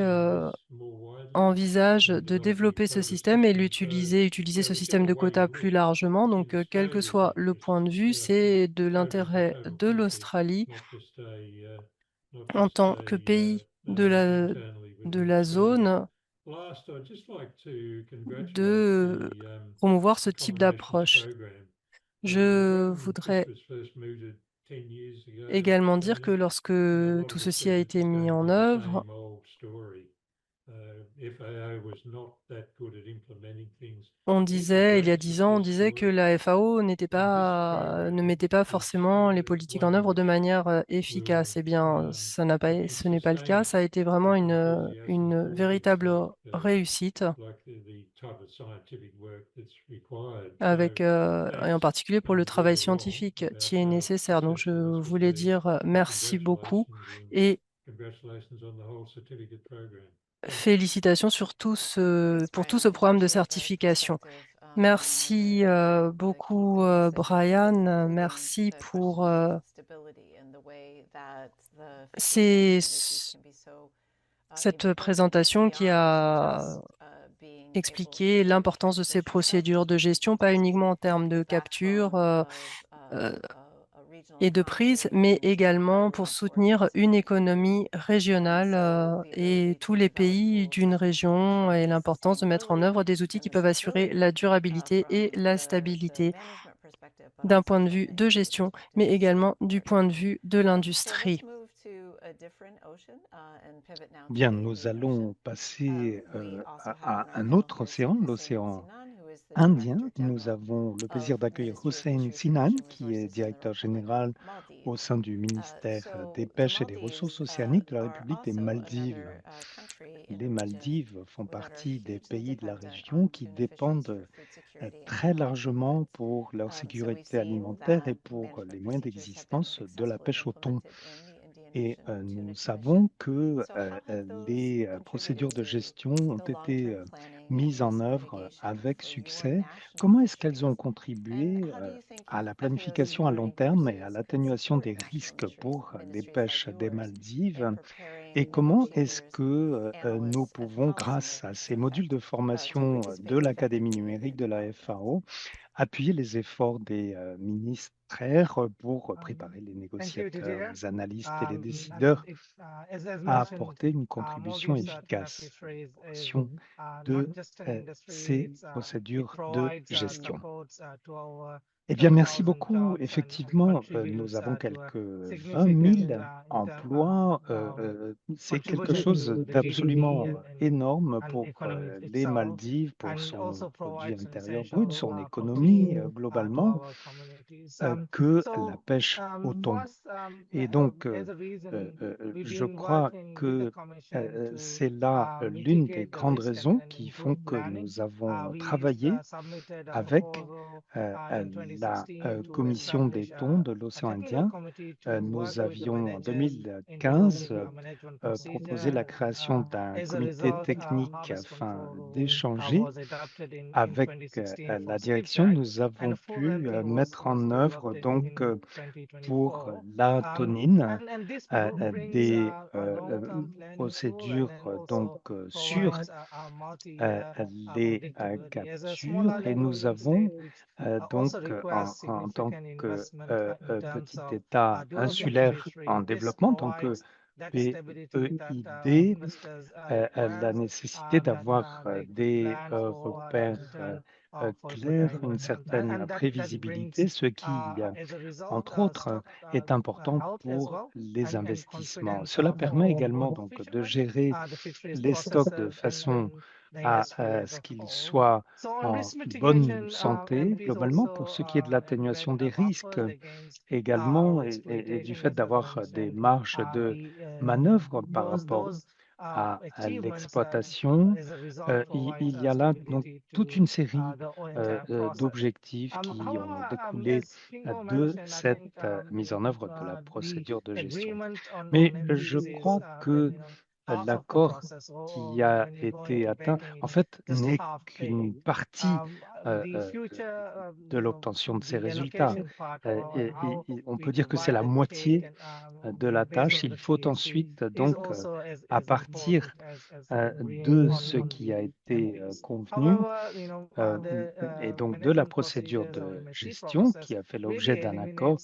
envisage de développer ce système et utiliser ce système de quotas plus largement. Donc, quel que soit le point de vue, c'est de l'intérêt de l'Australie en tant que pays de la zone de promouvoir ce type d'approche. Je voudrais également dire que lorsque tout ceci a été mis en œuvre, on disait, il y a 10 ans, on disait que la FAO ne mettait pas forcément les politiques en œuvre de manière efficace. Eh bien, ce n'est pas le cas. Ça a été vraiment une véritable réussite et en particulier pour le travail scientifique qui est nécessaire. Donc, je voulais dire merci beaucoup et félicitations pour tout ce programme de certification. Merci beaucoup, Brian. Merci pour cette présentation qui a expliqué l'importance de ces procédures de gestion, pas uniquement en termes de capture euh, et de prise, mais également pour soutenir une économie régionale et tous les pays d'une région et l'importance de mettre en œuvre des outils qui peuvent assurer la durabilité et la stabilité. d'un point de vue de gestion, mais également du point de vue de l'industrie. Bien, nous allons passer à un autre océan, l'océan Indien. Nous avons le plaisir d'accueillir Hussein Sinan, qui est directeur général au sein du ministère des Pêches et des Ressources océaniques de la République des Maldives. Les Maldives font partie des pays de la région qui dépendent très largement pour leur sécurité alimentaire et pour les moyens d'existence de la pêche au thon. Et nous savons que les procédures de gestion ont été mises en œuvre avec succès. Comment est-ce qu'elles ont contribué à la planification à long terme et à l'atténuation des risques pour les pêches des Maldives? Et comment est-ce que nous pouvons, grâce à ces modules de formation de l'Académie numérique de la FAO, appuyer les efforts des ministères pour préparer les négociateurs, les analystes et les décideurs à apporter une contribution efficace en fonction de ces procédures de gestion? Eh bien, merci beaucoup. Effectivement, nous avons quelques 20 000 emplois. C'est quelque chose d'absolument énorme pour les Maldives, pour son produit intérieur brut, son économie globalement, que la pêche au thon. Et donc, je crois que c'est là l'une des grandes raisons qui font que nous avons travaillé avec la Commission des thons de l'océan Indien. Nous avions en 2015 proposé la création d'un comité technique afin d'échanger avec la direction. Nous avons pu mettre en œuvre donc pour la tonine des procédures donc sur les captures, et nous avons donc en tant que petit État insulaire en développement, tant que PEID, la nécessité d'avoir des repères clairs, une certaine prévisibilité, ce qui, entre autres, est important pour les investissements. Cela permet également donc de gérer les stocks de façon à ce qu'ils soient en bonne santé globalement pour ce qui est de l'atténuation des risques également et du fait d'avoir des marges de manœuvre par rapport à l'exploitation. Il y a là donc toute une série d'objectifs qui ont découlé de cette mise en œuvre de la procédure de gestion. Mais je crois que l'accord qui a été atteint, en fait, n'est qu'une partie de l'obtention de ces résultats. On peut dire que c'est la moitié de la tâche. Il faut ensuite donc, à partir de ce qui a été convenu, et donc de la procédure de gestion qui a fait l'objet d'un accord,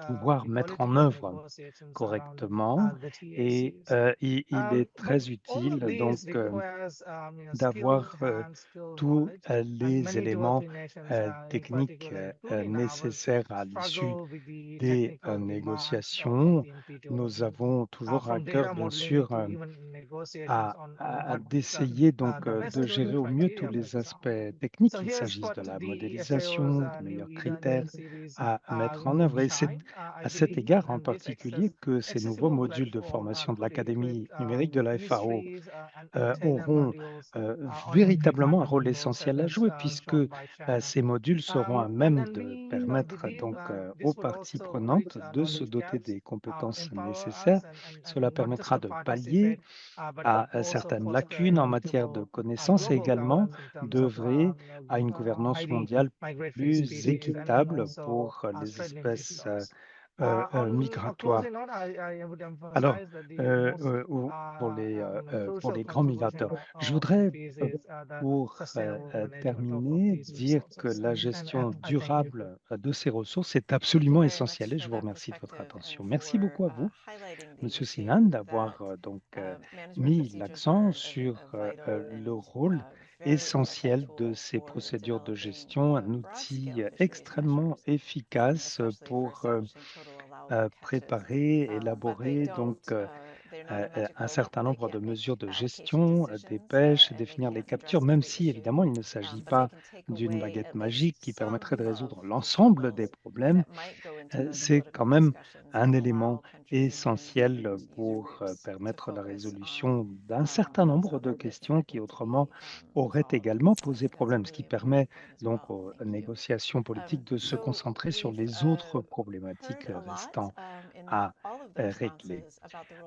pouvoir mettre en œuvre correctement. Et il est très utile donc d'avoir tous les éléments techniques nécessaires à l'issue des négociations. Nous avons toujours à cœur, bien sûr, d'essayer donc de gérer au mieux tous les aspects techniques, qu'il s'agisse de la modélisation, des meilleurs critères à mettre en œuvre. Et c'est à cet égard en particulier que ces nouveaux modules de formation de l'Académie numérique de la FAO auront véritablement un rôle essentiel à jouer, puisque ces modules seront à même de permettre donc aux parties prenantes de se doter des compétences nécessaires. Cela permettra de pallier à certaines lacunes en matière de connaissances et également d'œuvrer à une gouvernance mondiale plus équitable pour les espèces migratoires. Alors, ou pour les grands migrateurs. Je voudrais, pour terminer, dire que la gestion durable de ces ressources est absolument essentielle et je vous remercie de votre attention. Merci beaucoup à vous, Monsieur Sinan, d'avoir donc mis l'accent sur le rôle essentiel de ces procédures de gestion, un outil extrêmement efficace pour préparer, élaborer un certain nombre de mesures de gestion des pêches, définir les captures, même si évidemment il ne s'agit pas d'une baguette magique qui permettrait de résoudre l'ensemble des problèmes. C'est quand même un élément essentiel pour permettre la résolution d'un certain nombre de questions qui autrement auraient également posé problème, ce qui permet donc aux négociations politiques de se concentrer sur les autres problématiques restant à régler.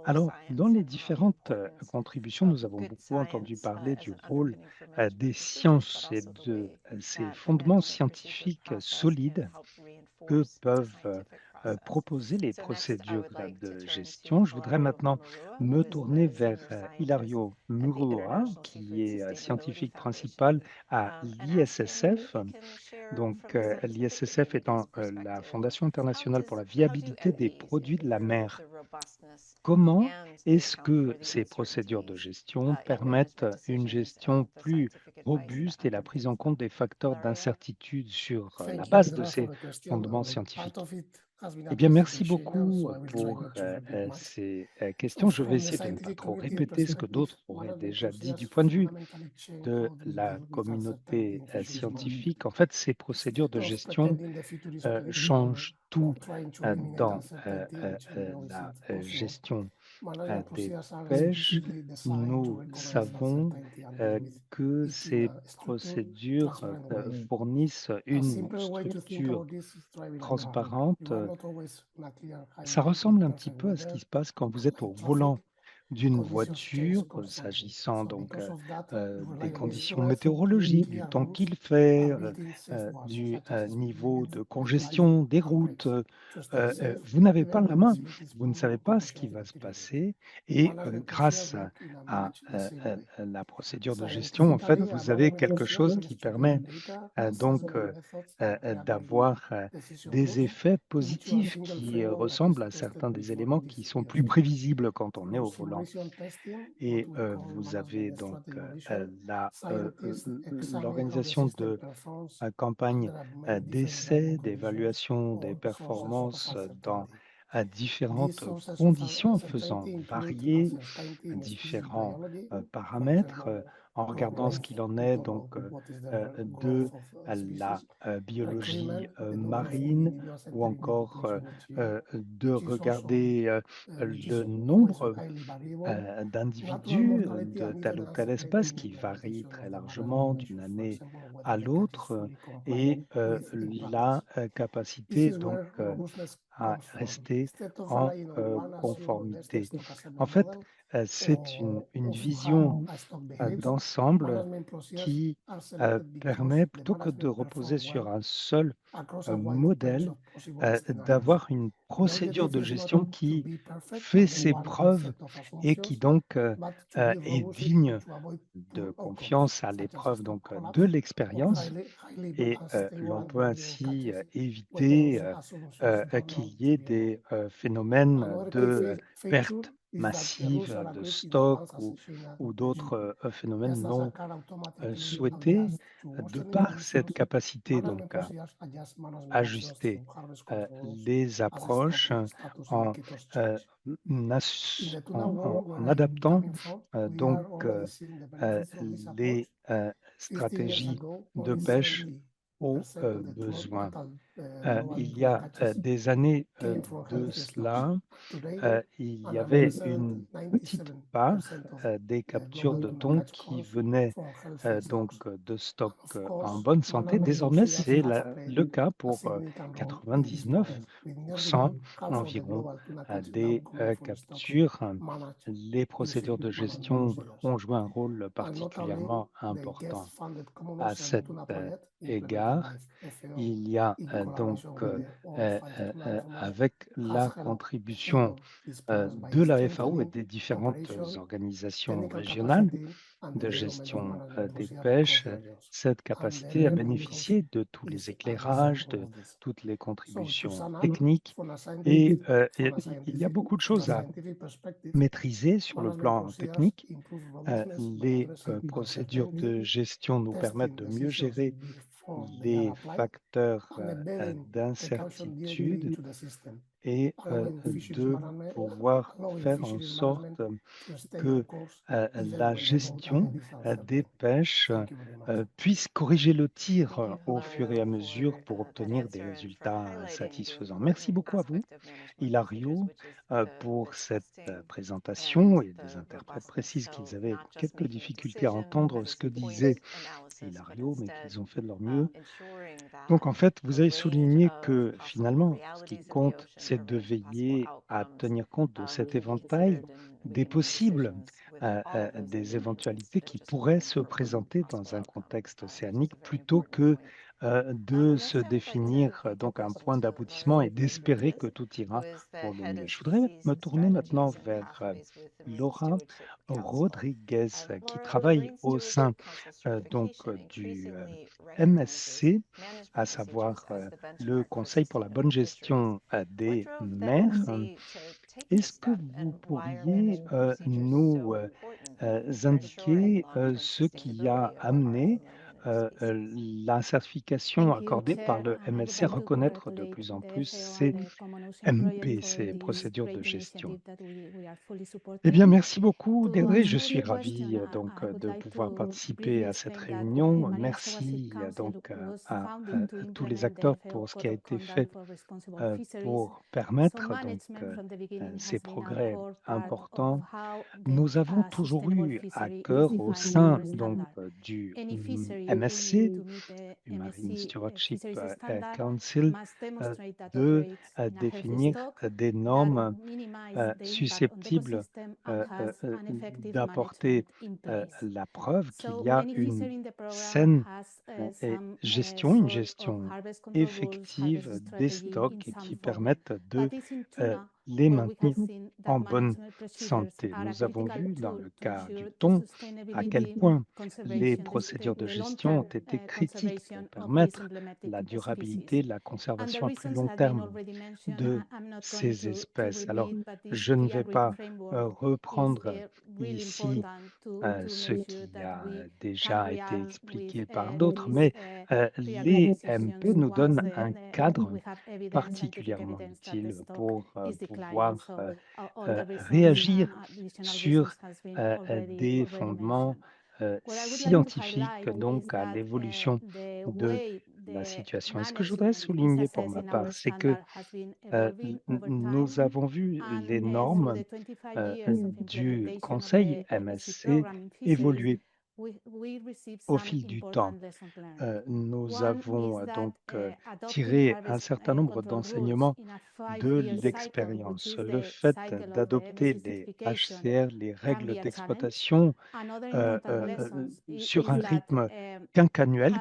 Alors, dans les différentes contributions, nous avons beaucoup entendu parler du rôle des sciences et de ces fondements scientifiques solides que peuvent proposer les procédures de gestion. Je voudrais maintenant me tourner vers Hilario Murua, qui est scientifique principal à l'ISSF. Donc, l'ISSF étant la Fondation internationale pour la viabilité des produits de la mer. Comment est-ce que ces procédures de gestion permettent une gestion plus robuste et la prise en compte des facteurs d'incertitude sur la base de ces fondements scientifiques? Eh bien, merci beaucoup pour ces questions. Je vais essayer de ne pas trop répéter ce que d'autres auraient déjà dit du point de vue de la communauté scientifique. En fait, ces procédures de gestion changent tout dans la gestion des pêches. Nous savons que ces procédures fournissent une structure transparente. Ça ressemble un petit peu à ce qui se passe quand vous êtes au volant d'une voiture, s'agissant donc des conditions météorologiques, du temps qu'il fait, du niveau de congestion des routes. Vous n'avez pas la main, vous ne savez pas ce qui va se passer et grâce à la procédure de gestion, en fait, vous avez quelque chose qui permet d'avoir des effets positifs qui ressemblent à certains des éléments qui sont plus prévisibles quand on est au volant. Et vous avez donc l'organisation de campagnes d'essais, d'évaluation des performances dans différentes conditions, faisant varier différents paramètres, en regardant ce qu'il en est donc de la biologie marine ou encore de regarder le nombre d'individus de telle ou telle espèce qui varie très largement d'une année à l'autre et la capacité donc à rester en conformité. En fait, c'est une vision d'ensemble qui permet, plutôt que de reposer sur un seul modèle, d'avoir une procédure de gestion qui fait ses preuves et qui donc est digne de confiance à l'épreuve donc de l'expérience. Et l'on peut ainsi éviter qu'il y ait des phénomènes de perte massive de stock ou d'autres phénomènes non souhaités de par cette capacité donc à ajuster les approches en, en adaptant donc les stratégies de pêche aux besoins. Il y a des années de cela, il y avait une petite part des captures de thon qui venaient donc de stocks en bonne santé. Désormais, c'est le cas pour 99% environ des captures. Les procédures de gestion ont joué un rôle particulièrement important. À cet égard, part, il y a donc avec la contribution de la FAO et des différentes organisations régionales de gestion des pêches, cette capacité à bénéficier de tous les éclairages, de toutes les contributions techniques. Et il y a beaucoup de choses à maîtriser sur le plan technique. Les procédures de gestion nous permettent de mieux gérer les facteurs d'incertitude et de pouvoir faire en sorte que la gestion des pêches puisse corriger le tir au fur et à mesure pour obtenir des résultats satisfaisants. Merci beaucoup à vous, Hilario, pour cette présentation, et des interprètes précisent qu'ils avaient quelques difficultés à entendre ce que disait Hilario, mais qu'ils ont fait de leur mieux. Donc, en fait, vous avez souligné que finalement, ce qui compte, c'est de veiller à tenir compte de cet éventail des possibles, des éventualités qui pourraient se présenter dans un contexte océanique, plutôt que de se définir donc un point d'aboutissement et d'espérer que tout ira pour le mieux. Je voudrais me tourner maintenant vers Laura Rodriguez, qui travaille au sein donc du MSC, à savoir le Conseil pour la bonne gestion des mers. Est-ce que vous pourriez nous indiquer ce qui a amené la certification accordée par le MSC à reconnaître de plus en plus ces MP, ces procédures de gestion? Eh bien, merci beaucoup, Deirdre. Je suis ravi donc de pouvoir participer à cette réunion. Merci donc à tous les acteurs pour ce qui a été fait pour permettre donc ces progrès importants. Nous avons toujours eu à cœur au sein donc du MSC, du Marine Stewardship Council, de définir des normes susceptibles d'apporter la preuve qu'il y a une saine gestion, une gestion effective des stocks et qui permettent de les maintenir en bonne santé. Nous avons vu dans le cas du thon à quel point les procédures de gestion ont été critiques pour permettre la durabilité, la conservation à plus long terme de ces espèces. Alors, je ne vais pas reprendre ici ce qui a déjà été expliqué par d'autres, mais les MP nous donnent un cadre particulièrement utile pour pouvoir réagir sur des fondements scientifiques, donc à l'évolution de la situation. Et ce que je voudrais souligner pour ma part, c'est que nous avons vu les normes du Conseil MSC évoluer au fil du temps. Nous avons donc tiré un certain nombre d'enseignements de l'expérience. Le fait d'adopter les HCR, les règles d'exploitation, sur un rythme quinquannuel,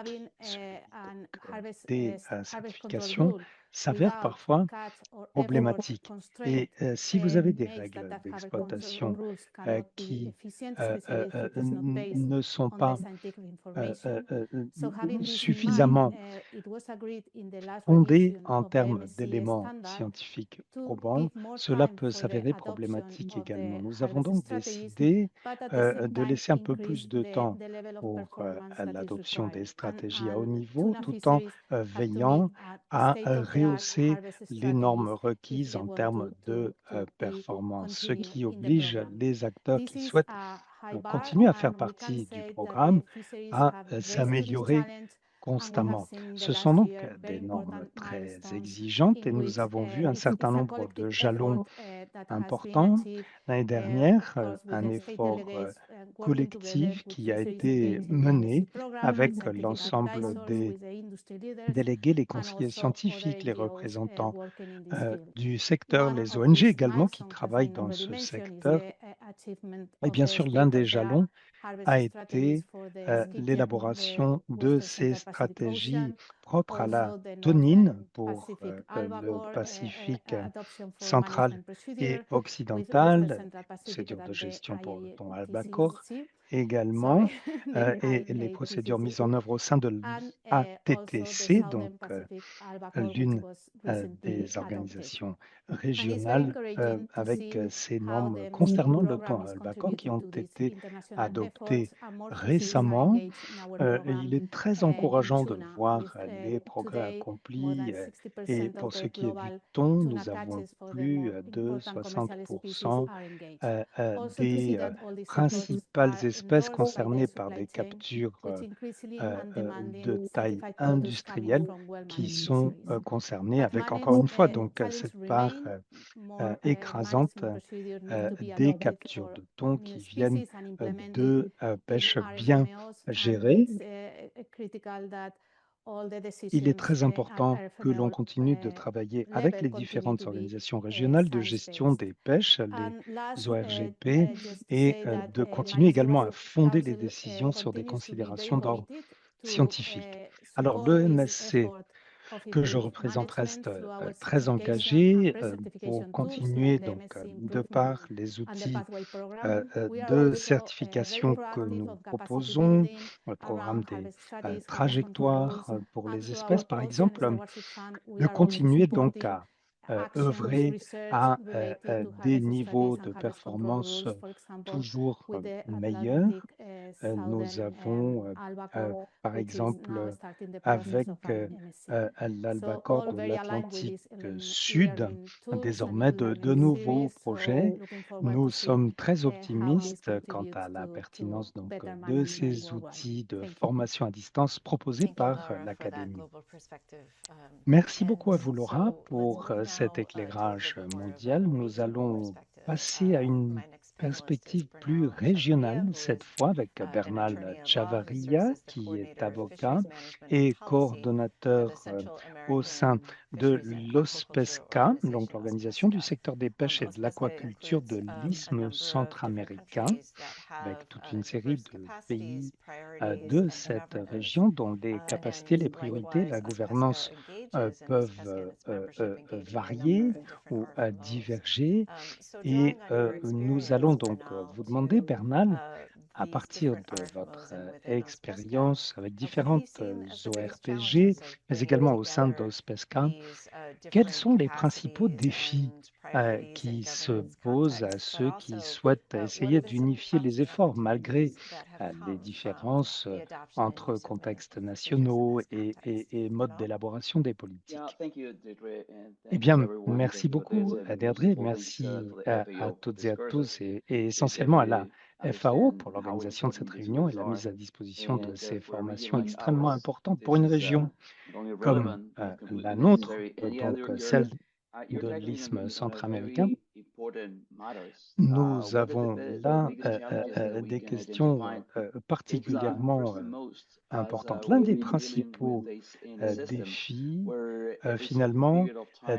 des certifications, s'avère parfois problématique. Et si vous avez des règles d'exploitation qui ne sont pas suffisamment fondées en termes d'éléments scientifiques probants, cela peut s'avérer problématique également. Nous avons donc décidé de laisser un peu plus de temps pour l'adoption des stratégies à haut niveau, tout en veillant à rehausser les normes requises en termes de performance, ce qui oblige les acteurs qui souhaitent continuer à faire partie du programme à s'améliorer constamment. Ce sont donc des normes très exigeantes et nous avons vu un certain nombre de jalons importants. L'année dernière, un effort collectif qui a été mené avec l'ensemble des délégués, les conseillers scientifiques, les représentants du secteur, les ONG également qui travaillent dans ce secteur. Et bien sûr, l'un des jalons a été l'élaboration de ces stratégies propres à la tonine pour le Pacifique central et occidental, procédures de gestion pour le thon albacore également, et les procédures mises en œuvre au sein de l'ATTC, donc l'une des organisations régionales avec ces normes concernant le thon albacore qui ont été adoptées récemment. Et il est très encourageant de voir les progrès accomplis. Et pour ce qui est du thon, nous avons plus de 60% des principales espèces concernées par des captures de taille industrielle qui sont concernées avec, encore une fois, donc cette part écrasante des captures de thon qui viennent de pêches bien gérées. Il est très important que l'on continue de travailler avec les différentes organisations régionales de gestion des pêches, les ORGP, et de continuer également à fonder les décisions sur des considérations d'ordre scientifique. Alors, l'EMSC que je représente reste très engagé pour continuer, donc, de par les outils de certification que nous proposons, le programme des trajectoires pour les espèces, par exemple, de continuer donc à œuvrer à des niveaux de performance toujours meilleurs. Nous avons, par exemple, avec l'albacore de l'Atlantique Sud, désormais de nouveaux projets. Nous sommes très optimistes quant à la pertinence donc, de ces outils de formation à distance proposés par l'Académie. Merci beaucoup à vous, Laura, pour cet éclairage mondial. Nous allons passer à une perspective plus régionale, cette fois avec Bernal Chavarria, qui est avocat et coordonnateur au sein de l'OSPESCA, donc l'Organisation du secteur des pêches et de l'aquaculture de l'Isthme centra-américain, avec toute une série de pays de cette région dont les capacités, les priorités, la gouvernance peuvent varier ou diverger. Et nous allons donc vous demander, Bernal, à partir de votre expérience avec différentes ORPG, mais également au sein d'OSPESCA, quels sont les principaux défis qui se posent à ceux qui souhaitent essayer d'unifier les efforts malgré les différences entre contextes nationaux et modes d'élaboration des politiques? Eh bien, merci beaucoup, Deirdre. Merci à toutes et à tous et essentiellement à la FAO pour l'organisation de cette réunion et la mise à disposition de ces formations extrêmement importantes pour une région comme la nôtre, donc celle de l'Isthme centra-américain. Nous avons là des questions particulièrement importantes. L'un des principaux défis, finalement,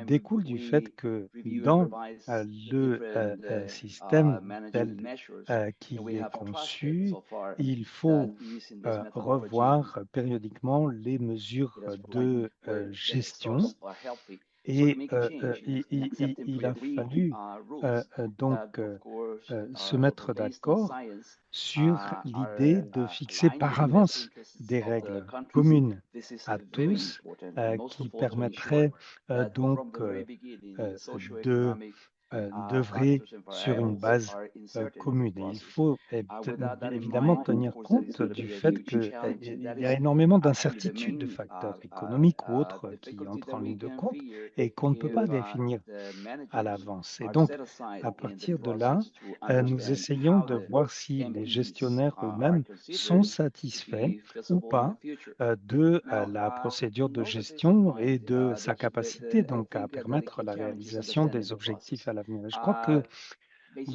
découle du fait que dans le système tel qu'il est conçu, il faut revoir périodiquement les mesures de gestion. Et il a fallu donc se mettre d'accord sur l'idée de fixer par avance des règles communes à tous qui permettraient donc d'œuvrer sur une base commune. Et il faut évidemment tenir compte du fait qu'il y a énormément d'incertitudes de facteurs économiques ou autres qui entrent en ligne de compte et qu'on ne peut pas définir à l'avance. Et donc, à partir de là, nous essayons de voir si les gestionnaires eux-mêmes sont satisfaits ou pas de la procédure de gestion et de sa capacité donc à permettre la réalisation des objectifs à l'avenir. Je crois que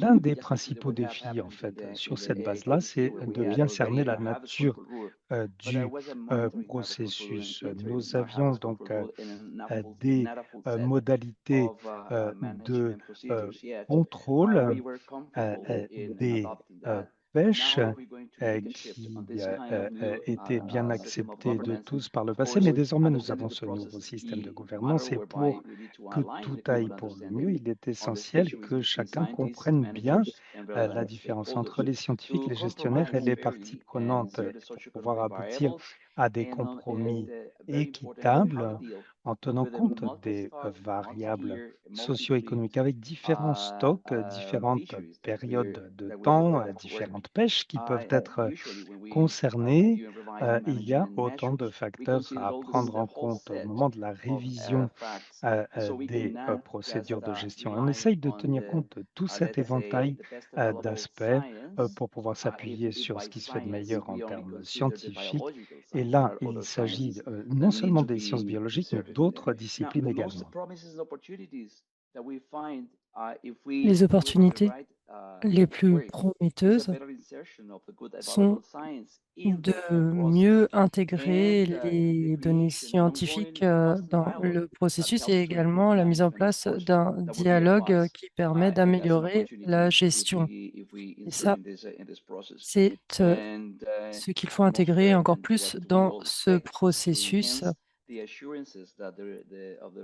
l'un des principaux défis, en fait, sur cette base-là, c'est de bien cerner la nature du processus. Nous avions donc des modalités de contrôle des pêches était bien accepté de tous par le passé, mais désormais nous avons ce nouveau système de gouvernance et pour que tout aille pour le mieux, il est essentiel que chacun comprenne bien la différence entre les scientifiques, les gestionnaires et les parties prenantes pour pouvoir aboutir à des compromis équitables en tenant compte des variables socio-économiques avec différents stocks, différentes périodes de temps, différentes pêches qui peuvent être concernées. Il y a autant de facteurs à prendre en compte au moment de la révision des procédures de gestion. On essaye de tenir compte de tout cet éventail d'aspects pour pouvoir s'appuyer sur ce qui se fait de meilleur en termes scientifiques. Et là, il s'agit non seulement des sciences biologiques, mais d'autres disciplines également. Les opportunités les plus prometteuses sont de mieux intégrer les données scientifiques dans le processus et également la mise en place d'un dialogue qui permet d'améliorer la gestion. Et ça, c'est ce qu'il faut intégrer encore plus dans ce processus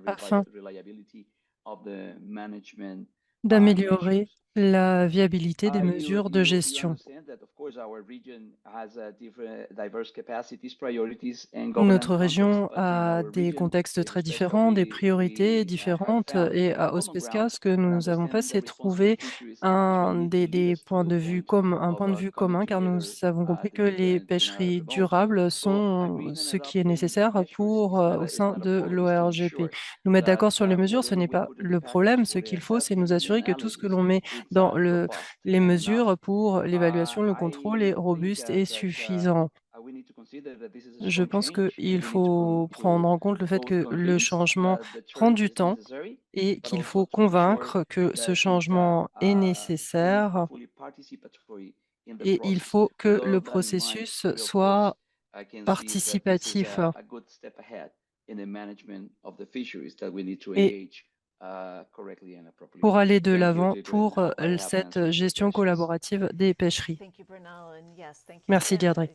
afin d'améliorer la viabilité des mesures de gestion. Notre région a des contextes très différents, des priorités différentes et à Ospesca, ce que nous avons fait, c'est trouver des points de vue un point de vue commun, car nous avons compris que les pêcheries durables sont ce qui est nécessaire pour au sein de l'ORGP. Nous mettre d'accord sur les mesures, ce n'est pas le problème. Ce qu'il faut, c'est nous assurer que tout ce que l'on met dans les mesures pour l'évaluation, le contrôle est robuste et suffisant. Je pense qu'il faut prendre en compte le fait que le changement prend du temps et qu'il faut convaincre que ce changement est nécessaire et il faut que le processus soit participatif. Et pour aller de l'avant pour cette gestion collaborative des pêcheries. Merci Deirdre.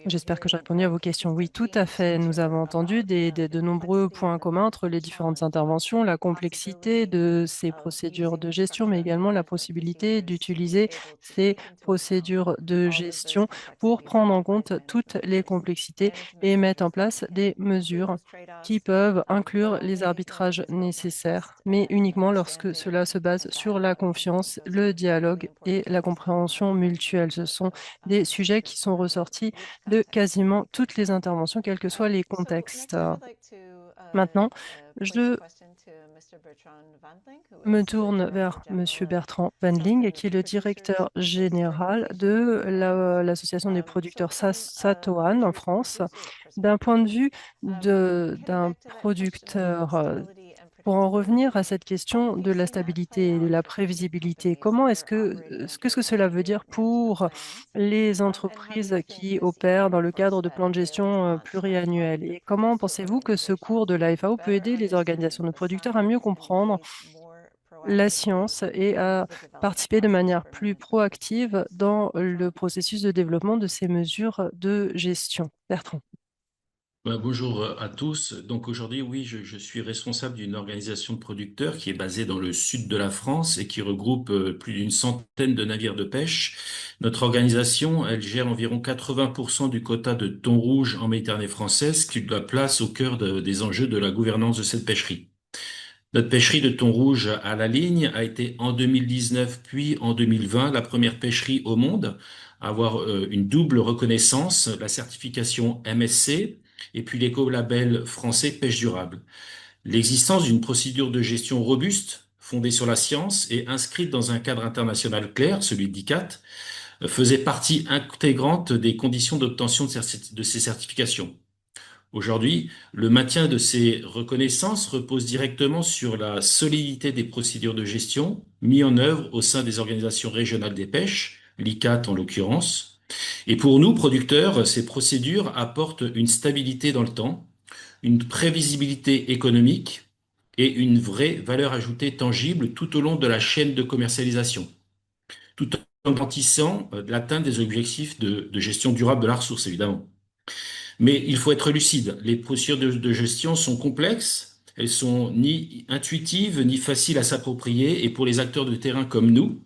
J'espère que j'ai répondu à vos questions. Oui, tout à fait. Nous avons entendu de nombreux points communs entre les différentes interventions, la complexité de ces procédures de gestion, mais également la possibilité d'utiliser ces procédures de gestion pour prendre en compte toutes les complexités et mettre en place des mesures qui peuvent inclure les arbitrages nécessaires, mais uniquement lorsque cela se base sur la confiance, le dialogue et la compréhension mutuelle. Ce sont des sujets qui sont ressortis de quasiment toutes les interventions, quels que soient les contextes. Maintenant, je me tourne vers M. Bertrand Van Ling, qui est le directeur général de l'Association des producteurs Satoan en France. D'un point de vue d'un producteur, pour en revenir à cette question de la stabilité et de la prévisibilité, qu'est-ce que cela veut dire pour les entreprises qui opèrent dans le cadre de plans de gestion pluriannuels? Et comment pensez-vous que ce cours de la FAO peut aider les organisations de producteurs à mieux comprendre la science et à participer de manière plus proactive dans le processus de développement de ces mesures de gestion? Bertrand. Bonjour à tous. Donc aujourd'hui, oui, je suis responsable d'une organisation de producteurs qui est basée dans le sud de la France et qui regroupe plus d'une centaine de navires de pêche. Notre organisation, elle gère environ 80% du quota de thon rouge en Méditerranée française, qui la place au cœur des enjeux de la gouvernance de cette pêcherie. Notre pêcherie de thon rouge à la ligne a été en 2019 puis en 2020 la première pêcherie au monde à avoir une double reconnaissance, la certification MSC et puis l'écolabel français pêche durable. L'existence d'une procédure de gestion robuste, fondée sur la science et inscrite dans un cadre international clair, celui de l'ICCAT, faisait partie intégrante des conditions d'obtention de ces certifications. Aujourd'hui, le maintien de ces reconnaissances repose directement sur la solidité des procédures de gestion mises en œuvre au sein des organisations régionales des pêches, l'ICCAT en l'occurrence. Et pour nous, producteurs, ces procédures apportent une stabilité dans le temps, une prévisibilité économique et une vraie valeur ajoutée tangible tout au long de la chaîne de commercialisation. Tout garantissant l'atteinte des objectifs de gestion durable de la ressource, évidemment. Mais il faut être lucide. Les procédures de gestion sont complexes. Elles sont ni intuitives ni faciles à s'approprier. Et pour les acteurs de terrain comme nous,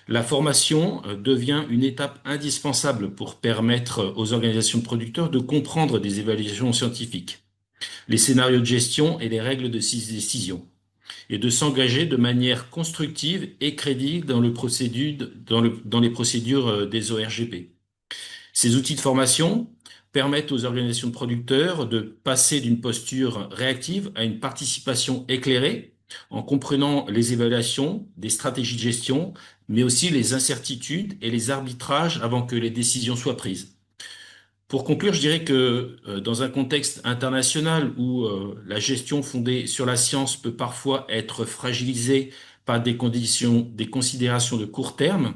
la formation devient une étape indispensable pour permettre aux organisations de producteurs de comprendre des évaluations scientifiques, les scénarios de gestion et les règles de décision, et de s'engager de manière constructive et crédible dans les procédures des ORGP. Ces outils de formation permettent aux organisations de producteurs de passer d'une posture réactive à une participation éclairée en comprenant les évaluations, des stratégies de gestion, mais aussi les incertitudes et les arbitrages avant que les décisions soient prises. Pour conclure, je dirais que dans un contexte international où la gestion fondée sur la science peut parfois être fragilisée par des considérations de court terme,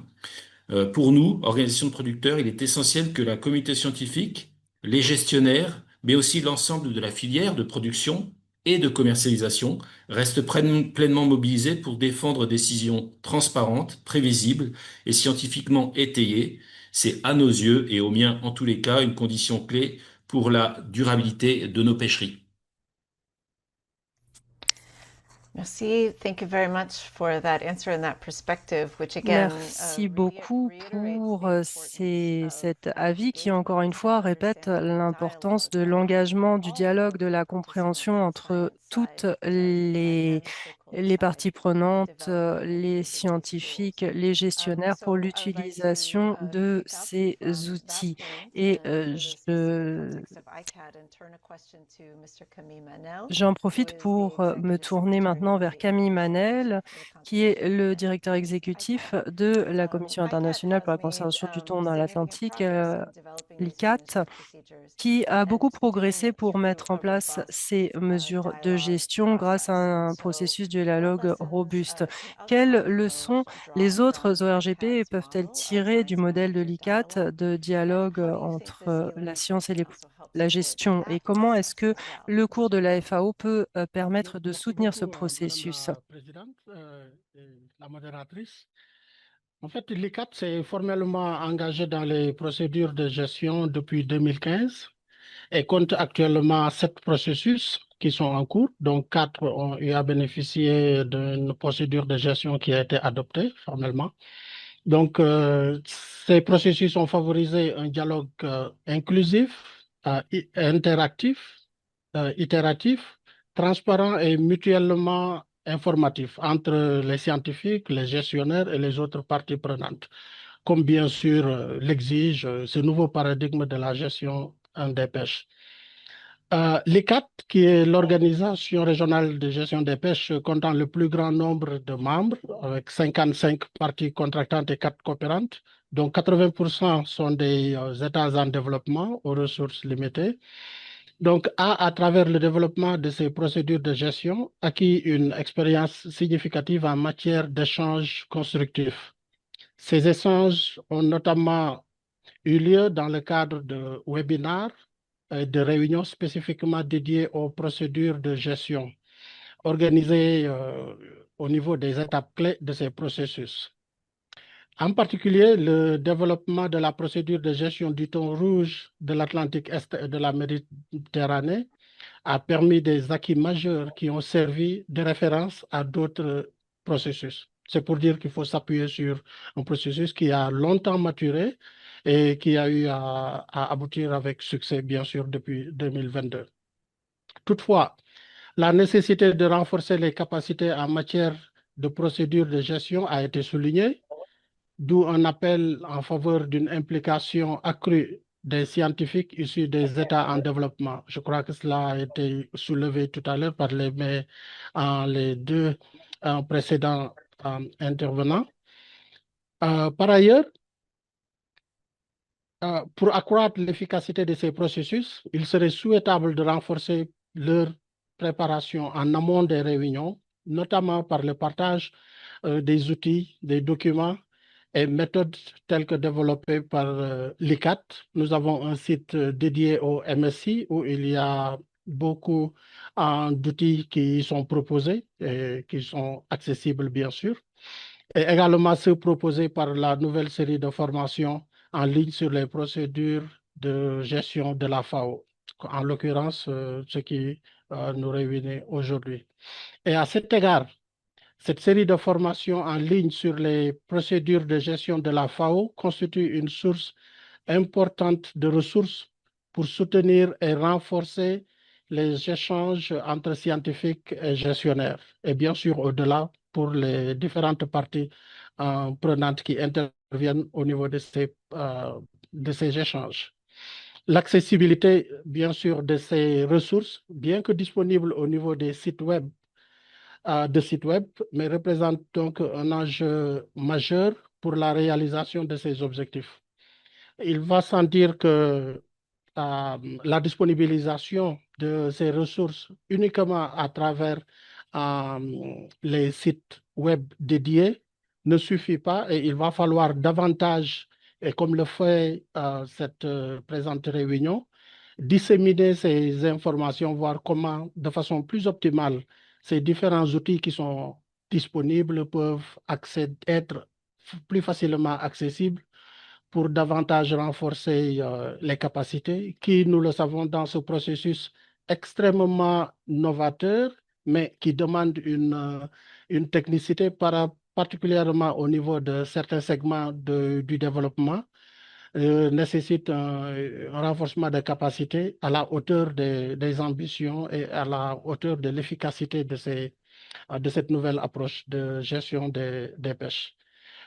pour nous, organisations de producteurs, il est essentiel que la communauté scientifique, les gestionnaires, mais aussi l'ensemble de la filière de production et de commercialisation restent pleinement mobilisés pour défendre des décisions transparentes, prévisibles et scientifiquement étayées. C'est à nos yeux et aux miens en tous les cas une condition clé pour la durabilité de nos pêcheries. Merci. Thank you very much for that answer and that perspective, which again Merci beaucoup pour cet avis qui, encore une fois, répète l'importance de l'engagement, du dialogue, de la compréhension entre toutes les parties prenantes, les scientifiques, les gestionnaires pour l'utilisation de ces outils. Et j'en profite pour me tourner maintenant vers Camille Manel, qui est le directeur exécutif de la Commission internationale pour la conservation du thon dans l'Atlantique, l'ICCAT, qui a beaucoup progressé pour mettre en place ces mesures de gestion grâce à un processus de dialogue robuste. Quelles leçons les autres ORGP peuvent-elles tirer du modèle de l'ICCAT de dialogue entre la science et la gestion, et comment est-ce que le cours de la FAO peut permettre de soutenir ce processus? La présidente et la modératrice. En fait, l'ICCAT s'est formellement engagé dans les procédures de gestion depuis 2015 et compte actuellement 7 processus qui sont en cours, donc 4 ont eu à bénéficier d'une procédure de gestion qui a été adoptée formellement. Donc, ces processus ont favorisé un dialogue inclusif, interactif, itératif, transparent et mutuellement informatif entre les scientifiques, les gestionnaires et les autres parties prenantes, comme bien sûr l'exige ce nouveau paradigme de la gestion des pêches. L'ICCAT, qui est l'organisation régionale de gestion des pêches comptant le plus grand nombre de membres, avec 55 parties contractantes et 4 coopérantes, dont 80% sont des États en développement aux ressources limitées, donc a, à travers le développement de ces procédures de gestion, acquis une expérience significative en matière d'échanges constructifs. Ces échanges ont notamment eu lieu dans le cadre de webinaires et de réunions spécifiquement dédiées aux procédures de gestion, organisées au niveau des étapes clés de ces processus. En particulier, le développement de la procédure de gestion du thon rouge de l'Atlantique Est et de la Méditerranée a permis des acquis majeurs qui ont servi de référence à d'autres processus. C'est pour dire qu'il faut s'appuyer sur un processus qui a longtemps maturé et qui a eu à aboutir avec succès, bien sûr, depuis 2022. Toutefois, la nécessité de renforcer les capacités en matière de procédure de gestion a été soulignée, d'où un appel en faveur d'une implication accrue des scientifiques issus des États en développement. Je crois que cela a été soulevé tout à l'heure par les deux précédents intervenants. Par ailleurs, pour accroître l'efficacité de ces processus, il serait souhaitable de renforcer leur préparation en amont des réunions, notamment par le partage des outils, des documents et méthodes telles que développées par l'ICCAT. Nous avons un site dédié au MSI où il y a beaucoup d'outils qui sont proposés et qui sont accessibles, bien sûr. et également ceux proposés par la nouvelle série de formations en ligne sur les procédures de gestion de la FAO, en l'occurrence ce qui nous réunit aujourd'hui. Et à cet égard, cette série de formations en ligne sur les procédures de gestion de la FAO constitue une source importante de ressources pour soutenir et renforcer les échanges entre scientifiques et gestionnaires, et bien sûr au-delà pour les différentes parties prenantes qui interviennent au niveau de ces échanges. L'accessibilité, bien sûr, de ces ressources, bien que disponibles au niveau des sites web, mais représente donc un enjeu majeur pour la réalisation de ces objectifs. Il va sans dire que la disponibilisation de ces ressources uniquement à travers les sites web dédiés ne suffit pas et il va falloir davantage, et comme le fait cette présente réunion, disséminer ces informations, voir comment, de façon plus optimale, ces différents outils qui sont disponibles peuvent être plus facilement accessibles pour davantage renforcer les capacités qui, nous le savons, dans ce processus extrêmement novateur, mais qui demande une technicité particulièrement au niveau de certains segments du développement, nécessite un renforcement des capacités à la hauteur des ambitions et à la hauteur de l'efficacité de cette nouvelle approche de gestion des pêches.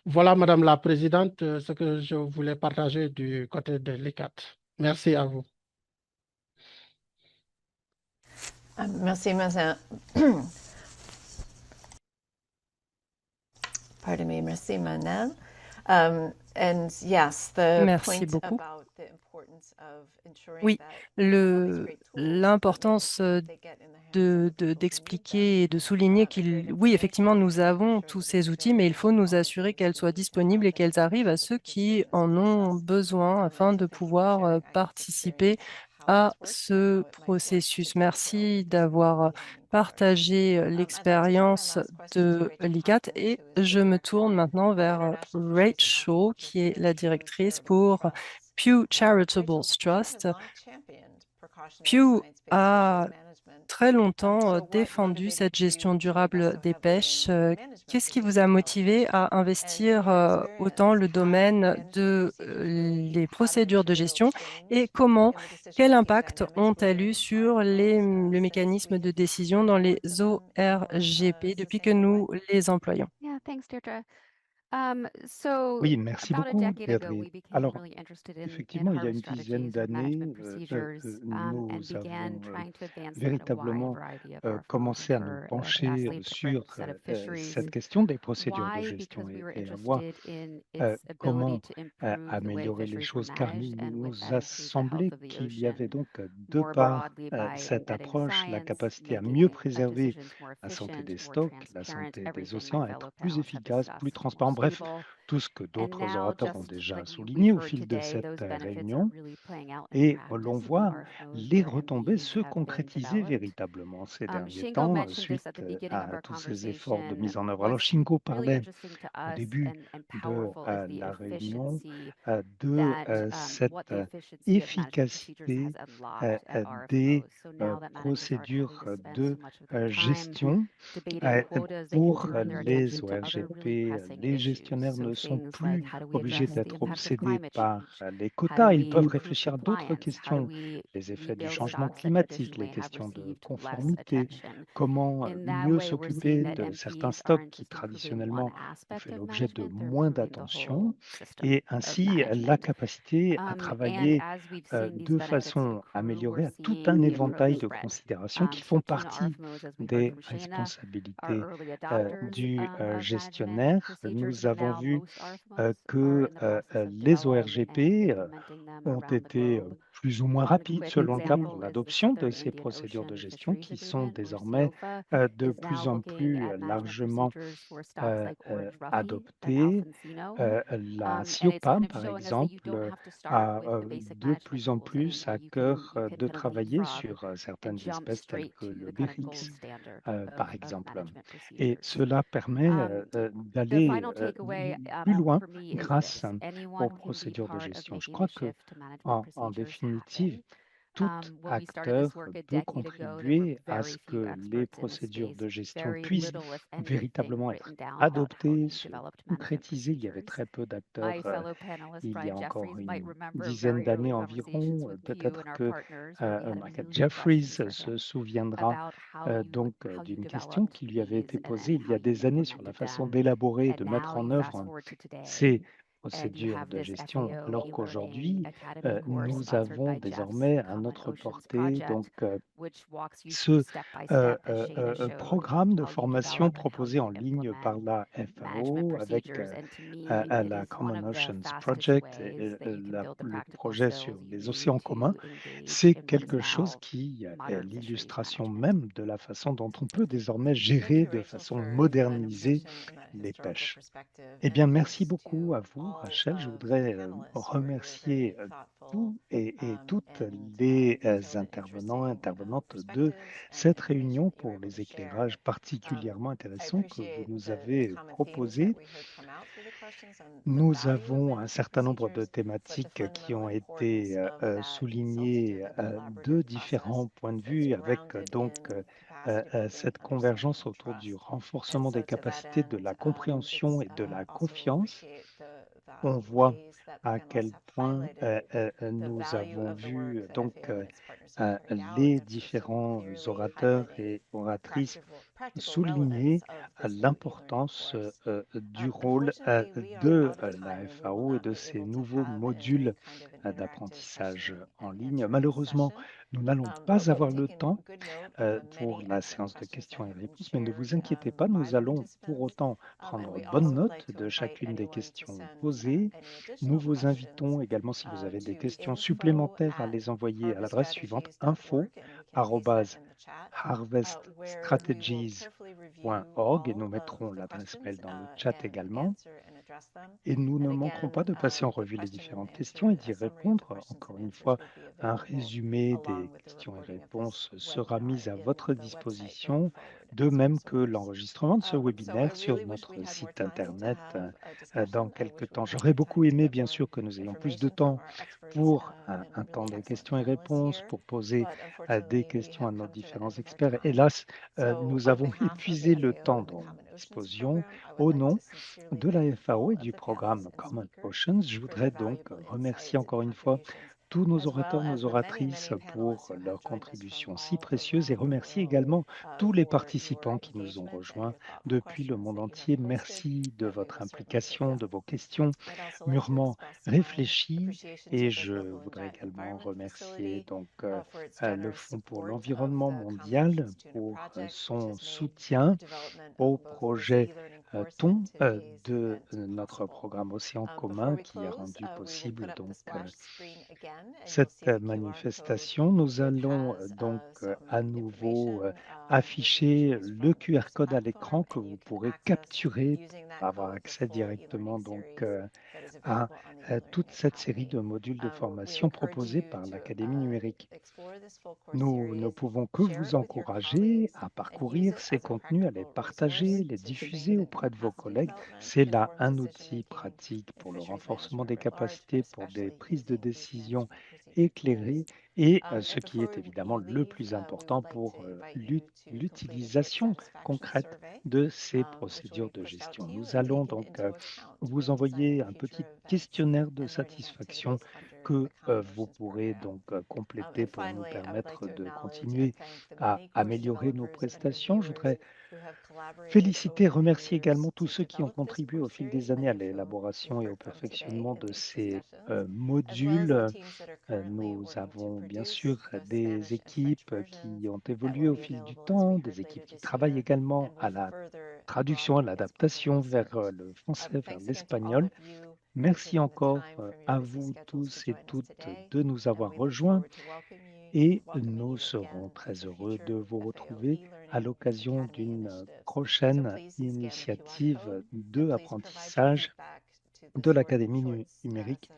Voilà, Madame la Présidente, ce que je voulais partager du côté de l'ICAT. Merci à vous. Merci, Mazel. Pardon me, merci, Manel. And yes, the Merci point beaucoup. about the importance of ensuring Oui, that all these great tools l'importance that they get in the hands of people who need d'expliquer et de souligner oui, effectivement, nous avons tous ces outils, mais il faut nous assurer qu'elles soient disponibles et qu'elles arrivent à ceux qui en ont besoin afin de pouvoir participer à ce processus. Merci d'avoir partagé l'expérience de l'ICAT et je me tourne maintenant vers Rachel Shaw, qui est la directrice pour Pew Charitable Trust. Pew a très longtemps défendu cette gestion durable des pêches. Qu'est-ce qui vous a motivé à investir autant le domaine les procédures de gestion et quel impact ont-elles eu sur le mécanisme de décision dans les ORGP depuis que nous les employons? Yeah, thanks, Deirdre. Oui, merci About a beaucoup, decade ago, Deirdre. we became Alors, really interested in effectivement, il y a harvest une dizaine strategies and management d'années, procedures, nous and began avons trying to advance them in a wide véritablement variety of our farms commencé à nous for a pencher vastly sur different set of fisheries. cette question des procédures de Why? gestion Because we were et à voir interested in its ability comment to improve the way améliorer les fisheries were choses, car managed, il and with nous that a improve the semblé health of the qu'il y avait ocean donc de more par broadly by cette embedding approche, la science, capacité à making mieux the préserver decisions more la santé efficient, des more stocks, la transparent, santé des everything my océans, à être fellow plus panelists have efficace, plus discussed, more transparent, bref, stable. tout ce que And d'autres now, orateurs ont just déjà like souligné we've au heard fil de today, cette those benefits are réunion. really playing out in Et practice l'on in the voit RFOs les where retombées MPs se have been concrétiser developed. véritablement ces derniers Shingo temps mentioned this suite at the beginning of à our tous ces efforts de conversation. mise en œuvre. Alors What's Shingo really parlait interesting to au us début and de powerful is the la réunion efficiency de that cette what the efficiency of management procedures efficacité has unlocked at des RFOs. So now that managers aren't having procédures to spend de so much of their time gestion debating quotas, they can pour turn their les attention to other really ORGP. pressing Les issues. gestionnaires So ne sont things plus like how do we obligés address the d'être impacts of obsédés climate par change? les How do quotas. Ils we peuvent improve réfléchir à d'autres compliance? How do questions, we les effets du rebuild changement stocks that climatique, les traditionally have questions de received less conformité, attention? comment In that mieux way, we're seeing s'occuper that de certains MPs stocks aren't qui just improving one traditionnellement ont aspect fait of l'objet de management, they're moins improving the d'attention, whole system et of ainsi la management. capacité à And travailler as we've seen these de benefits façon accrue, améliorée we're à tout seeing un the éventail approach de spread. considérations qui So font Tuna partie RFMOs, as we heard des from Shayna, are responsabilités early adopters du of management gestionnaire. procedures, Nous but avons now vu que les ORGP ont été plus ou moins rapides, selon le cas, pour l'adoption de ces procédures de gestion qui sont désormais de plus en plus largement adoptées. La CIOPA, par exemple, a de plus en plus à cœur de travailler sur certaines espèces telles que le Bérix, par exemple. Et cela permet d'aller plus loin grâce aux procédures de gestion. Je crois que, en définitive, tout acteur peut contribuer à ce que les procédures de gestion puissent véritablement être adoptées, se concrétiser. Il y avait très peu d'acteurs il y a encore une dizaine d'années environ. Peut-être que Michael Jeffries se souviendra d'une question qui lui avait été posée il y a des années sur la façon d'élaborer et de mettre en œuvre ces procédures de gestion, alors qu'aujourd'hui, nous avons désormais à notre portée ce programme de formation proposé en ligne par la FAO avec la Common Oceans Project, le projet sur les océans communs. C'est quelque chose qui est l'illustration même de la façon dont on peut désormais gérer de façon modernisée les pêches. Eh bien, merci beaucoup à vous, Rachel. Je voudrais remercier tous et toutes les intervenantes de cette réunion pour les éclairages particulièrement intéressants que vous nous avez proposés. Nous avons un certain nombre de thématiques qui ont été soulignées de différents points de vue, avec cette convergence autour du renforcement des capacités, de la compréhension et de la confiance. On voit à quel point nous avons vu les différents orateurs et oratrices souligner l'importance du rôle de la FAO et de ces nouveaux modules d'apprentissage en ligne. Malheureusement, nous n'allons pas avoir le temps pour la séance de questions et réponses, mais ne vous inquiétez pas, nous allons pour autant prendre bonne note de chacune des questions posées. Nous vous invitons également, si vous avez des questions supplémentaires, à les envoyer à l'adresse suivante info@harveststrategies.org et nous mettrons l'adresse mail dans le chat également. Et nous ne manquerons pas de passer en revue les différentes questions et d'y répondre. Encore une fois, un résumé des questions et réponses sera mis à votre disposition, de même que l'enregistrement de ce webinaire sur notre site Internet dans quelques temps. J'aurais beaucoup aimé, bien sûr, que nous ayons plus de temps pour un temps de questions et réponses, pour poser des questions à nos différents experts. Hélas, nous avons épuisé le temps dont nous disposions. Au nom de la FAO et du programme Common Oceans, je voudrais donc remercier encore une fois tous nos orateurs, nos oratrices pour leur contribution si précieuse et remercier également tous les participants qui nous ont rejoints depuis le monde entier. Merci de votre implication, de vos questions mûrement réfléchies et je voudrais également remercier le Fonds pour l'environnement mondial pour son soutien au projet ton de notre programme Océan commun qui a rendu possible cette manifestation. Nous allons à nouveau afficher le QR code à l'écran que vous pourrez capturer pour avoir accès directement à toute cette série de modules de formation proposés par l'Académie numérique. Nous ne pouvons que vous encourager à parcourir ces contenus, à les partager, les diffuser auprès de vos collègues. C'est là un outil pratique pour le renforcement des capacités, pour des prises de décision éclairées et ce qui est évidemment le plus important pour l'utilisation concrète de ces procédures de gestion. Nous allons vous envoyer un petit questionnaire de satisfaction que vous pourrez donc compléter pour nous permettre de continuer à améliorer nos prestations. Je voudrais féliciter, remercier également tous ceux qui ont contribué au fil des années à l'élaboration et au perfectionnement de ces modules. Nous avons bien sûr des équipes qui ont évolué au fil du temps, des équipes qui travaillent également à la traduction, à l'adaptation vers le français, vers l'espagnol. Merci encore à vous tous et toutes de nous avoir rejoints et nous serons très heureux de vous retrouver à l'occasion d'une prochaine initiative de apprentissage de l'Académie numérique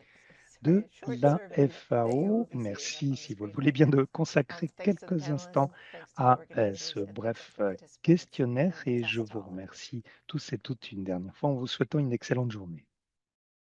de la FAO. Merci, si vous le voulez bien, de consacrer quelques instants à ce bref questionnaire et je vous remercie tous et toutes une dernière fois en vous souhaitant une excellente journée.